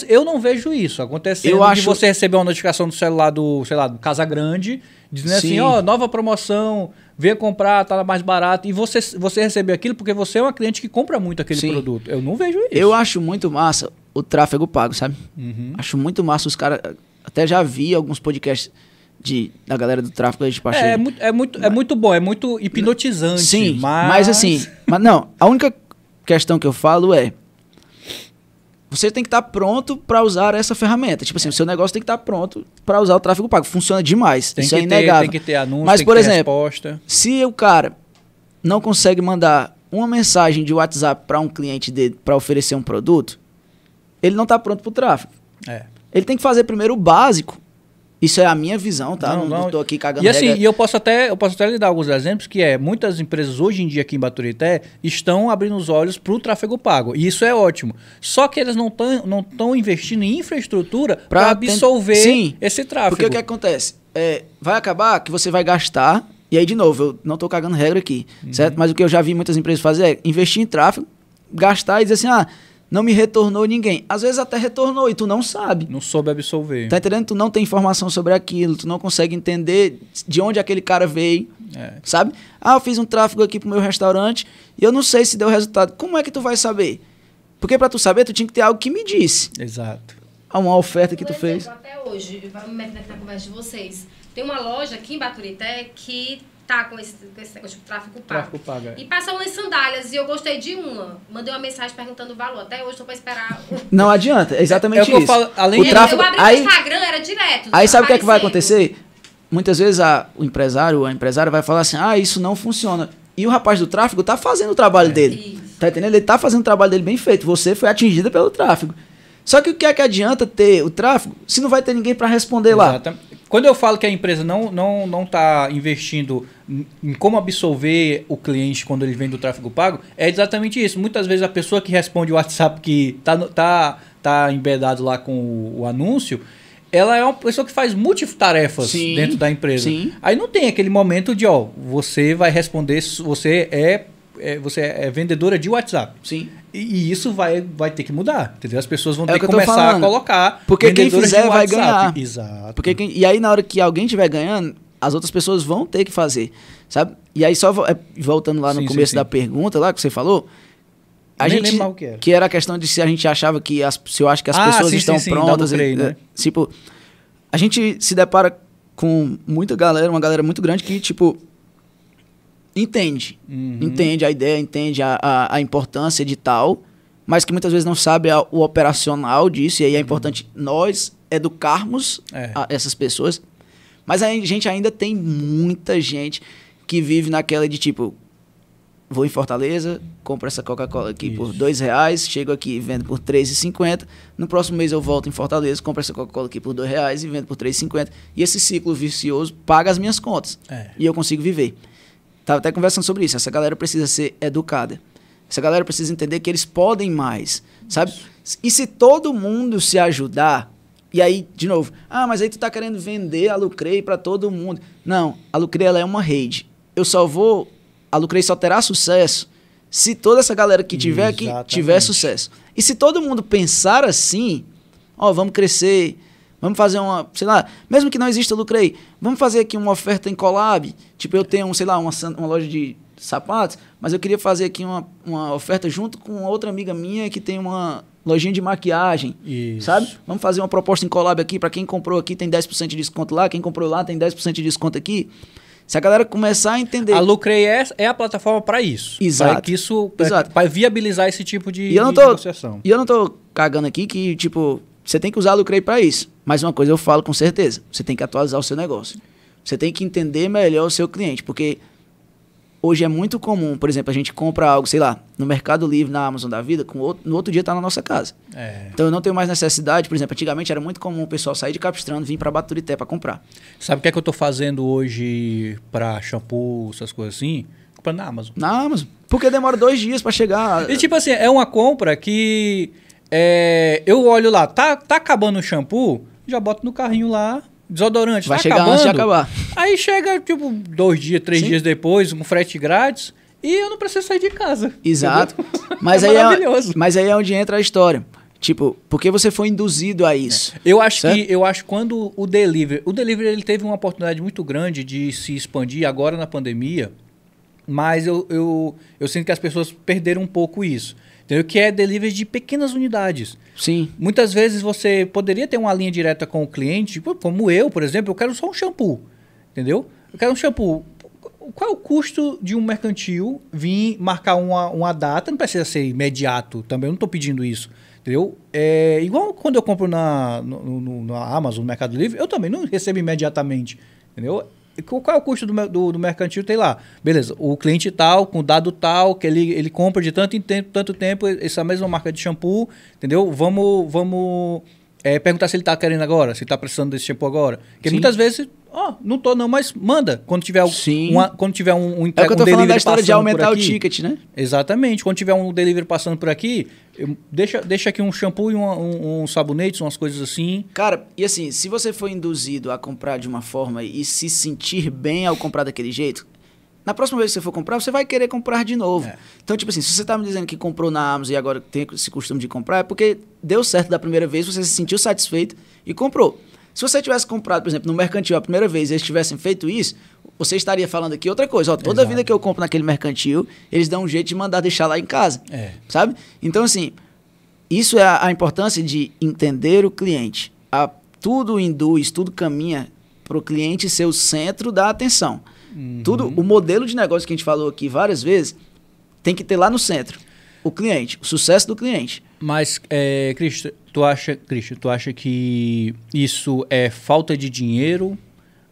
A: eu não vejo isso acontecendo. Você receber uma notificação do celular do Casa Grande dizendo assim, nova promoção veio comprar, tá mais barato, e você recebeu aquilo porque você é uma cliente que compra muito aquele
B: Sim.
A: produto. Eu não vejo isso.
B: Eu acho muito massa o tráfego pago, sabe?
A: Uhum.
B: Acho muito massa os caras... Até já vi alguns podcasts da galera do tráfego, a gente achei...
A: É muito bom, é muito hipnotizante.
B: Sim, mas assim... Mas não, a única questão que eu falo é... Você tem que estar pronto para usar essa ferramenta. Tipo assim, o seu negócio tem que estar pronto para usar o tráfego pago. Funciona demais. Isso é inegável.
A: Tem que ter anúncio,
B: mas,
A: tem
B: por
A: que ter
B: exemplo,
A: resposta.
B: Se o cara não consegue mandar uma mensagem de WhatsApp para um cliente dele para oferecer um produto, ele não está pronto para o tráfego.
A: É.
B: Ele tem que fazer primeiro o básico. Isso é a minha visão, tá? Não tô aqui cagando
A: E assim,
B: regra.
A: eu posso até lhe dar alguns exemplos, que muitas empresas hoje em dia aqui em Baturité estão abrindo os olhos para o tráfego pago. E isso é ótimo. Só que eles não estão investindo em infraestrutura para absorver esse tráfego.
B: Porque o que acontece? Vai acabar que você vai gastar, e aí de novo, eu não tô cagando regra aqui, certo? Mas o que eu já vi muitas empresas fazer é investir em tráfego, gastar e dizer assim, não me retornou ninguém. Às vezes até retornou e tu não sabe.
A: Não soube absorver.
B: Tá entendendo? Tu não tem informação sobre aquilo, tu não consegue entender de onde aquele cara veio, sabe? Eu fiz um tráfego aqui pro meu restaurante e eu não sei se deu resultado. Como é que tu vai saber? Porque pra tu saber, tu tinha que ter algo que me disse.
A: Exato.
B: Uma oferta que tu fez.
C: Até hoje, vamos meter na conversa de vocês. Tem uma loja aqui em Baturité que tá com esse negócio de tráfego pago. E passou umas sandálias e eu gostei de uma. Mandei uma mensagem perguntando o valor. Até hoje tô pra esperar.
B: Não adianta, é exatamente isso.
A: É o que eu falo, além
B: o tráfego,
C: eu abri no Instagram, era direto.
B: Aí sabe o que é que vai acontecer? Muitas vezes o empresário ou a empresária vai falar assim, isso não funciona. E o rapaz do tráfego tá fazendo o trabalho dele. Isso. Tá entendendo? Ele tá fazendo o trabalho dele bem feito. Você foi atingida pelo tráfego. Só que o que é que adianta ter o tráfego se não vai ter ninguém para responder lá?
A: Quando eu falo que a empresa não está investindo em como absorver o cliente quando ele vem do tráfego pago, é exatamente isso. Muitas vezes a pessoa que responde o WhatsApp que tá embedado lá com o anúncio, ela é uma pessoa que faz multitarefas dentro da empresa. Sim. Aí não tem aquele momento de, você vai responder, você é vendedora de WhatsApp.
B: Sim.
A: E isso vai ter que mudar, entendeu? As pessoas vão ter que começar a colocar.
B: Porque quem fizer vai ganhar.
A: Exato.
B: E aí, na hora que alguém estiver ganhando, as outras pessoas vão ter que fazer, sabe? E aí, só voltando lá no começo da pergunta lá que você falou, que era a questão de se a gente achava que se eu acho que as pessoas estão prontas.
A: Né?
B: Tipo, a gente se depara com muita galera, uma galera muito grande que, tipo, entende a ideia, entende a importância de tal, mas que muitas vezes não sabe o operacional disso, e aí é importante nós educarmos essas pessoas. Mas a gente ainda tem muita gente que vive naquela de tipo, vou em Fortaleza, compro essa Coca-Cola aqui por R$2, chego aqui e vendo por R$3,50, no próximo mês eu volto em Fortaleza, compro essa Coca-Cola aqui por R$2 e vendo por R$3,50, e esse ciclo vicioso paga as minhas contas, e eu consigo viver. Estava até conversando sobre isso. Essa galera precisa ser educada. Essa galera precisa entender que eles podem mais, sabe? E se todo mundo se ajudar, e aí, de novo, mas aí tu tá querendo vender a Lucrei para todo mundo. Não, a Lucrei ela é uma rede. A Lucrei só terá sucesso se toda essa galera que tiver aqui tiver sucesso. E se todo mundo pensar assim, vamos crescer, vamos fazer uma, sei lá, mesmo que não exista Lucrei, vamos fazer aqui uma oferta em collab. Tipo, eu tenho, sei lá, uma loja de sapatos, mas eu queria fazer aqui uma oferta junto com outra amiga minha que tem uma lojinha de maquiagem, sabe? Vamos fazer uma proposta em collab aqui, para quem comprou aqui tem 10% de desconto lá, quem comprou lá tem 10% de desconto aqui. Se a galera começar a entender...
A: A Lucrei é a plataforma para isso.
B: Exato.
A: Para viabilizar esse tipo de negociação.
B: E eu não tô cagando aqui que, tipo, você tem que usar a Lucrei para isso. Mas uma coisa eu falo com certeza, você tem que atualizar o seu negócio. Você tem que entender melhor o seu cliente, porque hoje é muito comum, por exemplo, a gente compra algo, sei lá, no Mercado Livre, na Amazon da vida, no outro dia tá na nossa casa. Então eu não tenho mais necessidade, por exemplo, antigamente era muito comum o pessoal sair de Capistrano e vir para Baturité para comprar.
A: Sabe o que é que eu tô fazendo hoje para shampoo, essas coisas assim? Comprando na Amazon.
B: Na Amazon, porque demora 2 dias para chegar.
A: E tipo assim, é uma compra que eu olho lá, tá acabando o shampoo, já boto no carrinho lá, desodorante,
B: vai chegar antes de acabar.
A: Aí chega, tipo, 2 dias, 3 dias depois, com frete grátis, e eu não preciso sair de casa.
B: Exato. Mas, aí
A: maravilhoso.
B: Mas aí é onde entra a história. Tipo, porque você foi induzido a isso.
A: Eu acho que quando o delivery ele teve uma oportunidade muito grande de se expandir agora na pandemia, mas eu sinto que as pessoas perderam um pouco isso. Entendeu? Que é delivery de pequenas unidades.
B: Sim.
A: Muitas vezes você poderia ter uma linha direta com o cliente, como eu, por exemplo, eu quero só um shampoo. Entendeu? Eu quero um shampoo. Qual é o custo de um mercantil vir marcar uma data? Não precisa ser imediato também, eu não estou pedindo isso. Entendeu? Igual quando eu compro na Amazon, no Mercado Livre, eu também não recebo imediatamente. Entendeu? Qual é o custo do mercantil? Tem lá. Beleza, o cliente tal, com dado tal, que ele compra de tanto tempo essa mesma marca de shampoo, entendeu? Vamos perguntar se ele está querendo agora, se está precisando desse shampoo agora. Porque muitas vezes, não tô não, mas manda. Quando tiver um
B: é o que eu tô falando da história de aumentar o ticket, né?
A: Exatamente. Quando tiver um delivery passando por aqui, deixa aqui um shampoo e um sabonete, umas coisas assim.
B: Cara, e assim, se você for induzido a comprar de uma forma e se sentir bem ao comprar daquele jeito, na próxima vez que você for comprar, você vai querer comprar de novo. Então, tipo assim, se você tá me dizendo que comprou na Amazon e agora tem esse costume de comprar, é porque deu certo da primeira vez, você se sentiu satisfeito e comprou. Se você tivesse comprado, por exemplo, no mercantil a primeira vez e eles tivessem feito isso, você estaria falando aqui outra coisa. Toda vida que eu compro naquele mercantil, eles dão um jeito de mandar deixar lá em casa. Sabe? Então, assim, isso é a importância de entender o cliente. Tudo induz, tudo caminha para o cliente ser o centro da atenção. Tudo, o modelo de negócio que a gente falou aqui várias vezes, tem que ter lá no centro o cliente, o sucesso do cliente.
A: Mas, Cristian, tu acha que isso é falta de dinheiro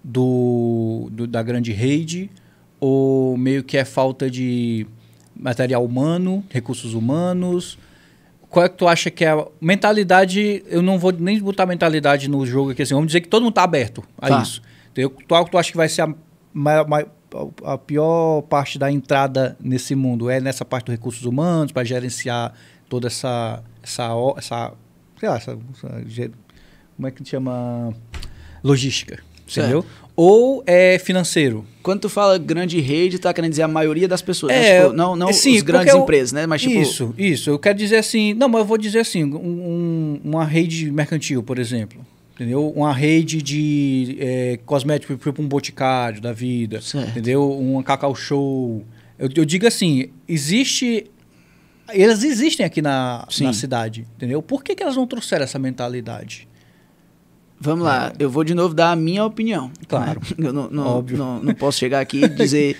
A: da grande rede ou meio que é falta de material humano, recursos humanos? Qual é que tu acha que é a mentalidade? Eu não vou nem botar mentalidade no jogo aqui, assim, vamos dizer que todo mundo está aberto a isso. Tu acha que vai ser a pior parte da entrada nesse mundo? É nessa parte dos recursos humanos, para gerenciar toda essa como é que chama? Logística, entendeu? Ou é financeiro?
B: Quando tu fala grande rede, tá querendo dizer a maioria das pessoas, né? Tipo, não sim, os grandes empresas, né? Mas tipo...
A: Isso. Eu quero dizer assim... Não, mas eu vou dizer assim, uma rede mercantil, por exemplo. Entendeu? Uma rede de cosméticos, tipo um Boticário da vida.
B: Certo.
A: Entendeu? Um Cacau Show. Eu digo assim, elas existem aqui na cidade, entendeu? Por que elas não trouxeram essa mentalidade?
B: Vamos lá, eu vou de novo dar a minha opinião.
A: Claro.
B: Né? Eu não posso chegar aqui e dizer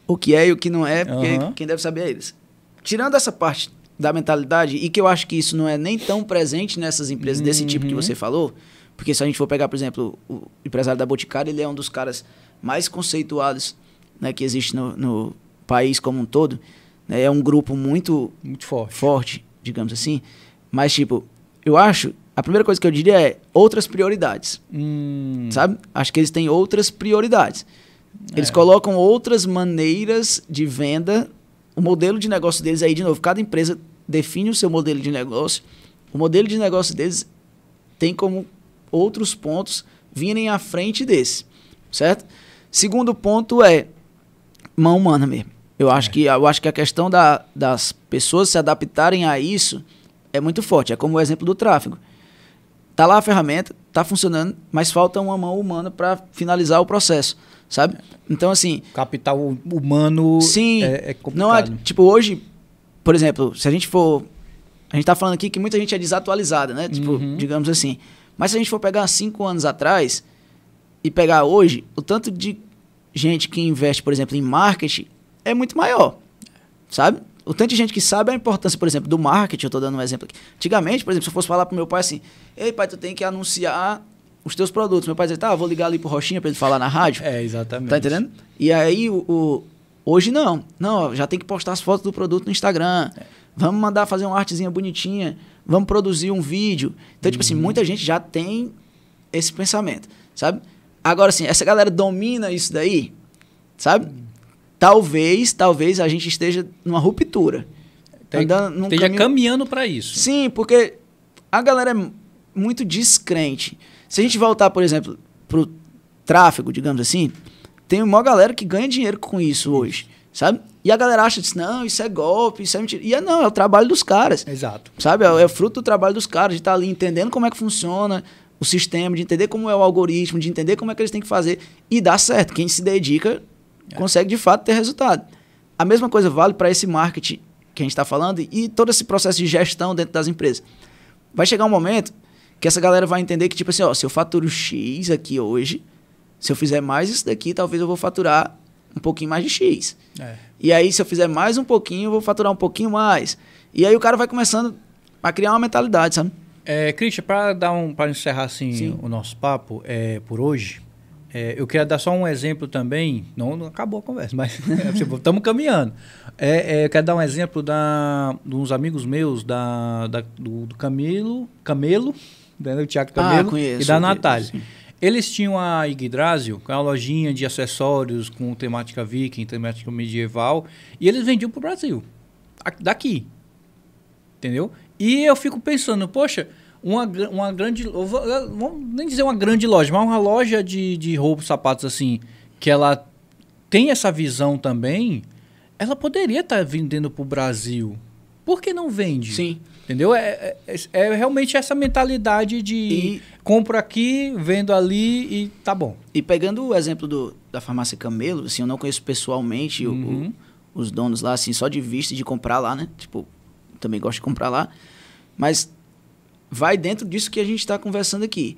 B: o que é e o que não é, porque quem deve saber é eles. Tirando essa parte da mentalidade, e que eu acho que isso não é nem tão presente nessas empresas desse tipo que você falou, porque se a gente for pegar, por exemplo, o empresário da Boticário, ele é um dos caras mais conceituados, né, que existe no país como um todo. Né? É um grupo muito forte, digamos assim. Mas, tipo, eu acho... A primeira coisa que eu diria é outras prioridades. Sabe? Acho que eles têm outras prioridades. Eles colocam outras maneiras de venda. O modelo de negócio deles aí, de novo, cada empresa define o seu modelo de negócio. O modelo de negócio deles tem como outros pontos virem à frente desse. Certo? Segundo ponto é mão humana mesmo. Eu acho que a questão das pessoas se adaptarem a isso é muito forte. É como o exemplo do tráfego. Tá lá a ferramenta, tá funcionando, mas falta uma mão humana para finalizar o processo, sabe? Então, assim...
A: Capital humano é complicado.
B: Não, tipo, hoje, por exemplo, se a gente for... A gente tá falando aqui que muita gente é desatualizada, né? Tipo, digamos assim. Mas se a gente for pegar 5 anos atrás e pegar hoje, o tanto de gente que investe, por exemplo, em marketing é muito maior, sabe? O tanto de gente que sabe a importância, por exemplo, do marketing, eu estou dando um exemplo aqui. Antigamente, por exemplo, se eu fosse falar para o meu pai assim, ei, pai, tu tem que anunciar os teus produtos. Meu pai dizia, tá, vou ligar ali pro Rochinha para ele falar na rádio.
A: Exatamente.
B: Tá entendendo? E aí, hoje não. Não, já tem que postar as fotos do produto no Instagram. Vamos mandar fazer uma artezinha bonitinha. Vamos produzir um vídeo. Então, tipo assim, muita gente já tem esse pensamento, sabe? Agora, assim, essa galera domina isso daí, sabe? Talvez a gente esteja numa ruptura.
A: Esteja caminhando para isso.
B: Sim, porque a galera é muito descrente. Se a gente voltar, por exemplo, pro tráfego, digamos assim, tem uma galera que ganha dinheiro com isso hoje. sabe? E a galera acha, não, isso é golpe, isso é mentira. E não, é o trabalho dos caras.
A: Exato.
B: Sabe? É fruto do trabalho dos caras, de estar ali entendendo como é que funciona o sistema, de entender como é o algoritmo, de entender como é que eles têm que fazer e dá certo. Quem se dedica consegue de fato ter resultado. A mesma coisa vale para esse marketing que a gente está falando e todo esse processo de gestão dentro das empresas. Vai chegar um momento que essa galera vai entender que, tipo assim, ó, se eu faturo X aqui hoje, se eu fizer mais isso daqui, talvez eu vou faturar um pouquinho mais de X. E aí, se eu fizer mais um pouquinho, eu vou faturar um pouquinho mais. E aí o cara vai começando a criar uma mentalidade, sabe?
A: Christian, para encerrar assim o nosso papo por hoje, eu queria dar só um exemplo também. Não acabou a conversa, mas estamos caminhando. Eu quero dar um exemplo de uns amigos meus, do Camelo, do Thiago Camelo e da Natália. Eles tinham a Yggdrasil, que é uma lojinha de acessórios com temática viking, temática medieval, e eles vendiam para o Brasil, daqui. Entendeu? E eu fico pensando, poxa, uma grande... Vamos nem dizer uma grande loja, mas uma loja de roupas, sapatos assim, que ela tem essa visão também, ela poderia estar vendendo para o Brasil. Por que não vende?
B: Sim.
A: Entendeu? É realmente essa mentalidade de compro aqui, vendo ali e tá bom.
B: E pegando o exemplo da farmácia Camelo, assim, eu não conheço pessoalmente os donos lá, assim, só de vista e de comprar lá, né? Tipo, também gosto de comprar lá. Mas vai dentro disso que a gente está conversando aqui.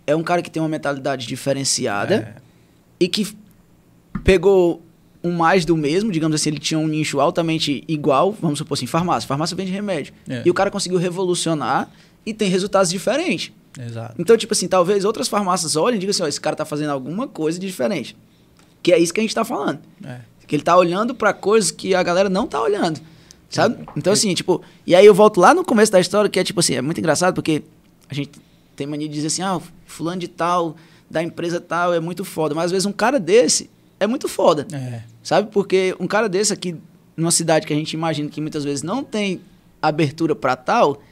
B: É um cara que tem uma mentalidade diferenciada e que pegou um mais do mesmo, digamos assim, ele tinha um nicho altamente igual, vamos supor assim, farmácia. Farmácia vende remédio. E o cara conseguiu revolucionar e tem resultados diferentes.
A: Exato.
B: Então, tipo assim, talvez outras farmácias olhem e digam assim, ó, esse cara tá fazendo alguma coisa de diferente. Que é isso que a gente tá falando. Que ele tá olhando para coisas que a galera não tá olhando. Sabe? Então, assim, tipo... E aí eu volto lá no começo da história, que é, tipo assim, é muito engraçado, porque a gente tem mania de dizer assim, fulano de tal, da empresa tal, é muito foda. Mas, às vezes, um cara desse é muito foda. Sabe? Porque um cara desse aqui, numa cidade que a gente imagina que muitas vezes não tem abertura para tal,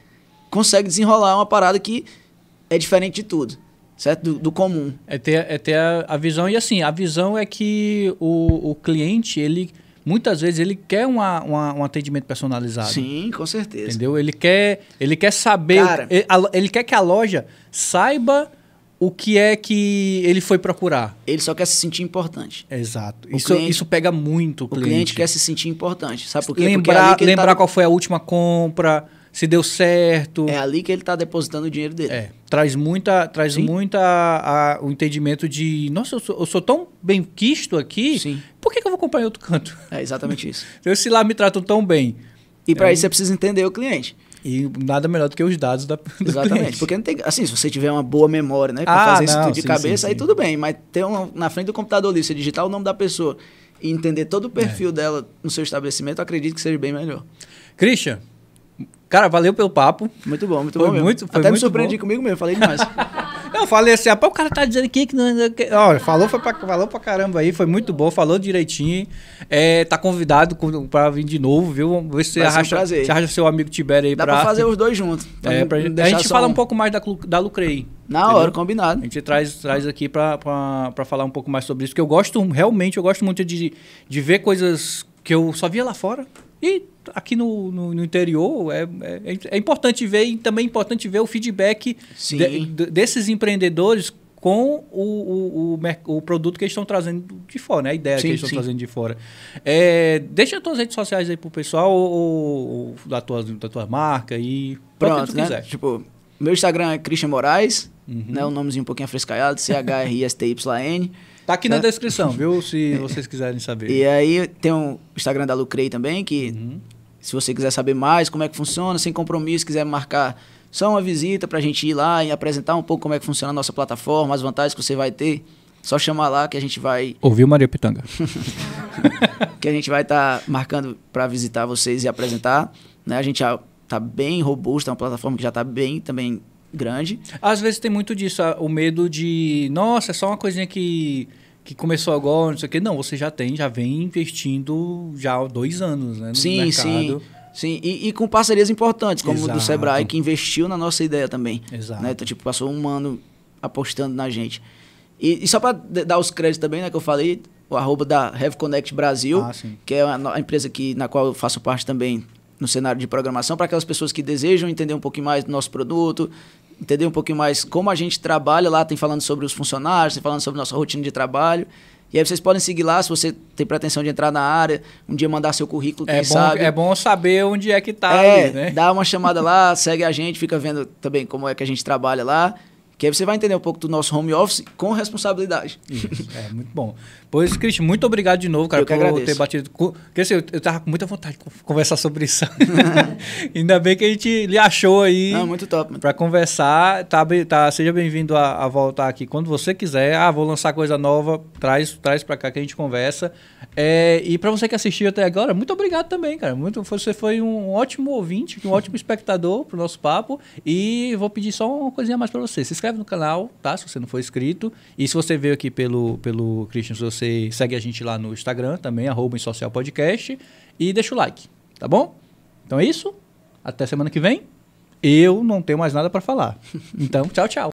B: consegue desenrolar uma parada que é diferente de tudo. Certo? Do comum.
A: É ter a visão. E, assim, a visão é que o cliente, ele... Muitas vezes ele quer um atendimento personalizado.
B: Sim, com certeza.
A: Entendeu? Ele quer saber...
B: Cara,
A: ele quer que a loja saiba o que é que ele foi procurar.
B: Ele só quer se sentir importante.
A: Exato. Isso pega muito o cliente.
B: O cliente quer se sentir importante. Sabe por quê?
A: Lembrar qual foi a última compra, se deu certo.
B: É ali que ele está depositando o dinheiro dele.
A: Traz muito o entendimento de... Nossa, eu sou tão bem quisto aqui, por que eu vou comprar em outro canto?
B: É exatamente isso.
A: Se lá me tratam tão bem.
B: E para isso você precisa entender o cliente.
A: E nada melhor do que os dados do
B: Exatamente.
A: cliente.
B: Porque não tem... Assim, se você tiver uma boa memória, né? Para fazer isso tudo de cabeça, aí tudo bem. Mas ter na frente do computador ali, você digitar o nome da pessoa e entender todo o perfil dela no seu estabelecimento, eu acredito que seja bem melhor.
A: Christian, cara, valeu pelo papo.
B: Muito bom mesmo.
A: Até
B: me surpreendi comigo mesmo, falei demais.
A: Eu falei assim, o cara tá dizendo aqui que não... Olha, falou pra caramba aí, foi muito bom, falou direitinho. Tá convidado pra vir de novo, viu? Vamos ver se você arrasta seu amigo Tibério aí.
B: Dá pra fazer os dois juntos.
A: A gente fala um pouco mais da Lucrei.
B: Na hora, combinado.
A: A gente traz aqui pra falar um pouco mais sobre isso, porque eu gosto muito de ver coisas que eu só via lá fora. E aqui no interior é importante ver, e também é importante ver o feedback desses empreendedores com o produto que eles estão trazendo de fora, né? A ideia que eles estão trazendo de fora. Deixa as tuas redes sociais aí pro pessoal, ou da tua marca e
B: pronto,
A: que tu
B: né?
A: quiser.
B: Tipo, meu Instagram é Christian Moraes, né? Um nomezinho um pouquinho afrescalhado, CHRISTYN.
A: Tá aqui na descrição, viu? Se vocês quiserem saber.
B: E aí tem o Instagram da Lucrei também, que se você quiser saber mais como é que funciona, sem compromisso, quiser marcar só uma visita pra gente ir lá e apresentar um pouco como é que funciona a nossa plataforma, as vantagens que você vai ter, só chamar lá que a gente vai...
A: Ouviu, Maria Pitanga?
B: Que a gente vai estar marcando para visitar vocês e apresentar, né? A gente já tá bem robusta, é uma plataforma que já tá bem também grande.
A: Às vezes tem muito disso, o medo de... Nossa, é só uma coisinha que começou agora, não sei o quê. Não, você já vem investindo já há 2 anos, né, no mercado.
B: Sim. E com parcerias importantes, como o do Sebrae, que investiu na nossa ideia também.
A: Exato.
B: Né? Então, tipo, passou 1 ano apostando na gente. E só para dar os créditos também, né, que eu falei, o arroba da Heavy Connect Brasil, que é a empresa na qual eu faço parte também no cenário de programação, para aquelas pessoas que desejam entender um pouquinho mais do nosso produto, entender um pouquinho mais como a gente trabalha lá, tem falando sobre os funcionários, tem falando sobre nossa rotina de trabalho. E aí vocês podem seguir lá, se você tem pretensão de entrar na área, um dia mandar seu currículo, quem sabe.
A: É bom saber onde é que tá ali, né?
B: Dá uma chamada lá, segue a gente, fica vendo também como é que a gente trabalha lá. Que aí você vai entender um pouco do nosso home office com responsabilidade.
A: Isso, muito bom. Pois, Christian, muito obrigado de novo, cara, por ter batido. Porque assim, eu tava com muita vontade de conversar sobre isso. Ainda bem que a gente lhe achou aí.
B: Não, muito top, mano.
A: Pra conversar. Seja bem-vindo a voltar aqui quando você quiser. Vou lançar coisa nova, traz pra cá que a gente conversa. E pra você que assistiu até agora, muito obrigado também, cara. Você foi um ótimo ouvinte, um ótimo espectador pro nosso papo. E vou pedir só uma coisinha mais pra você. Se inscreve no canal, tá? Se você não for inscrito. E se você veio aqui pelo Christian, você segue a gente lá no Instagram também, @insocialpodcast, e deixa o like, tá bom? Então é isso. Até semana que vem. Eu não tenho mais nada para falar. Então, tchau, tchau.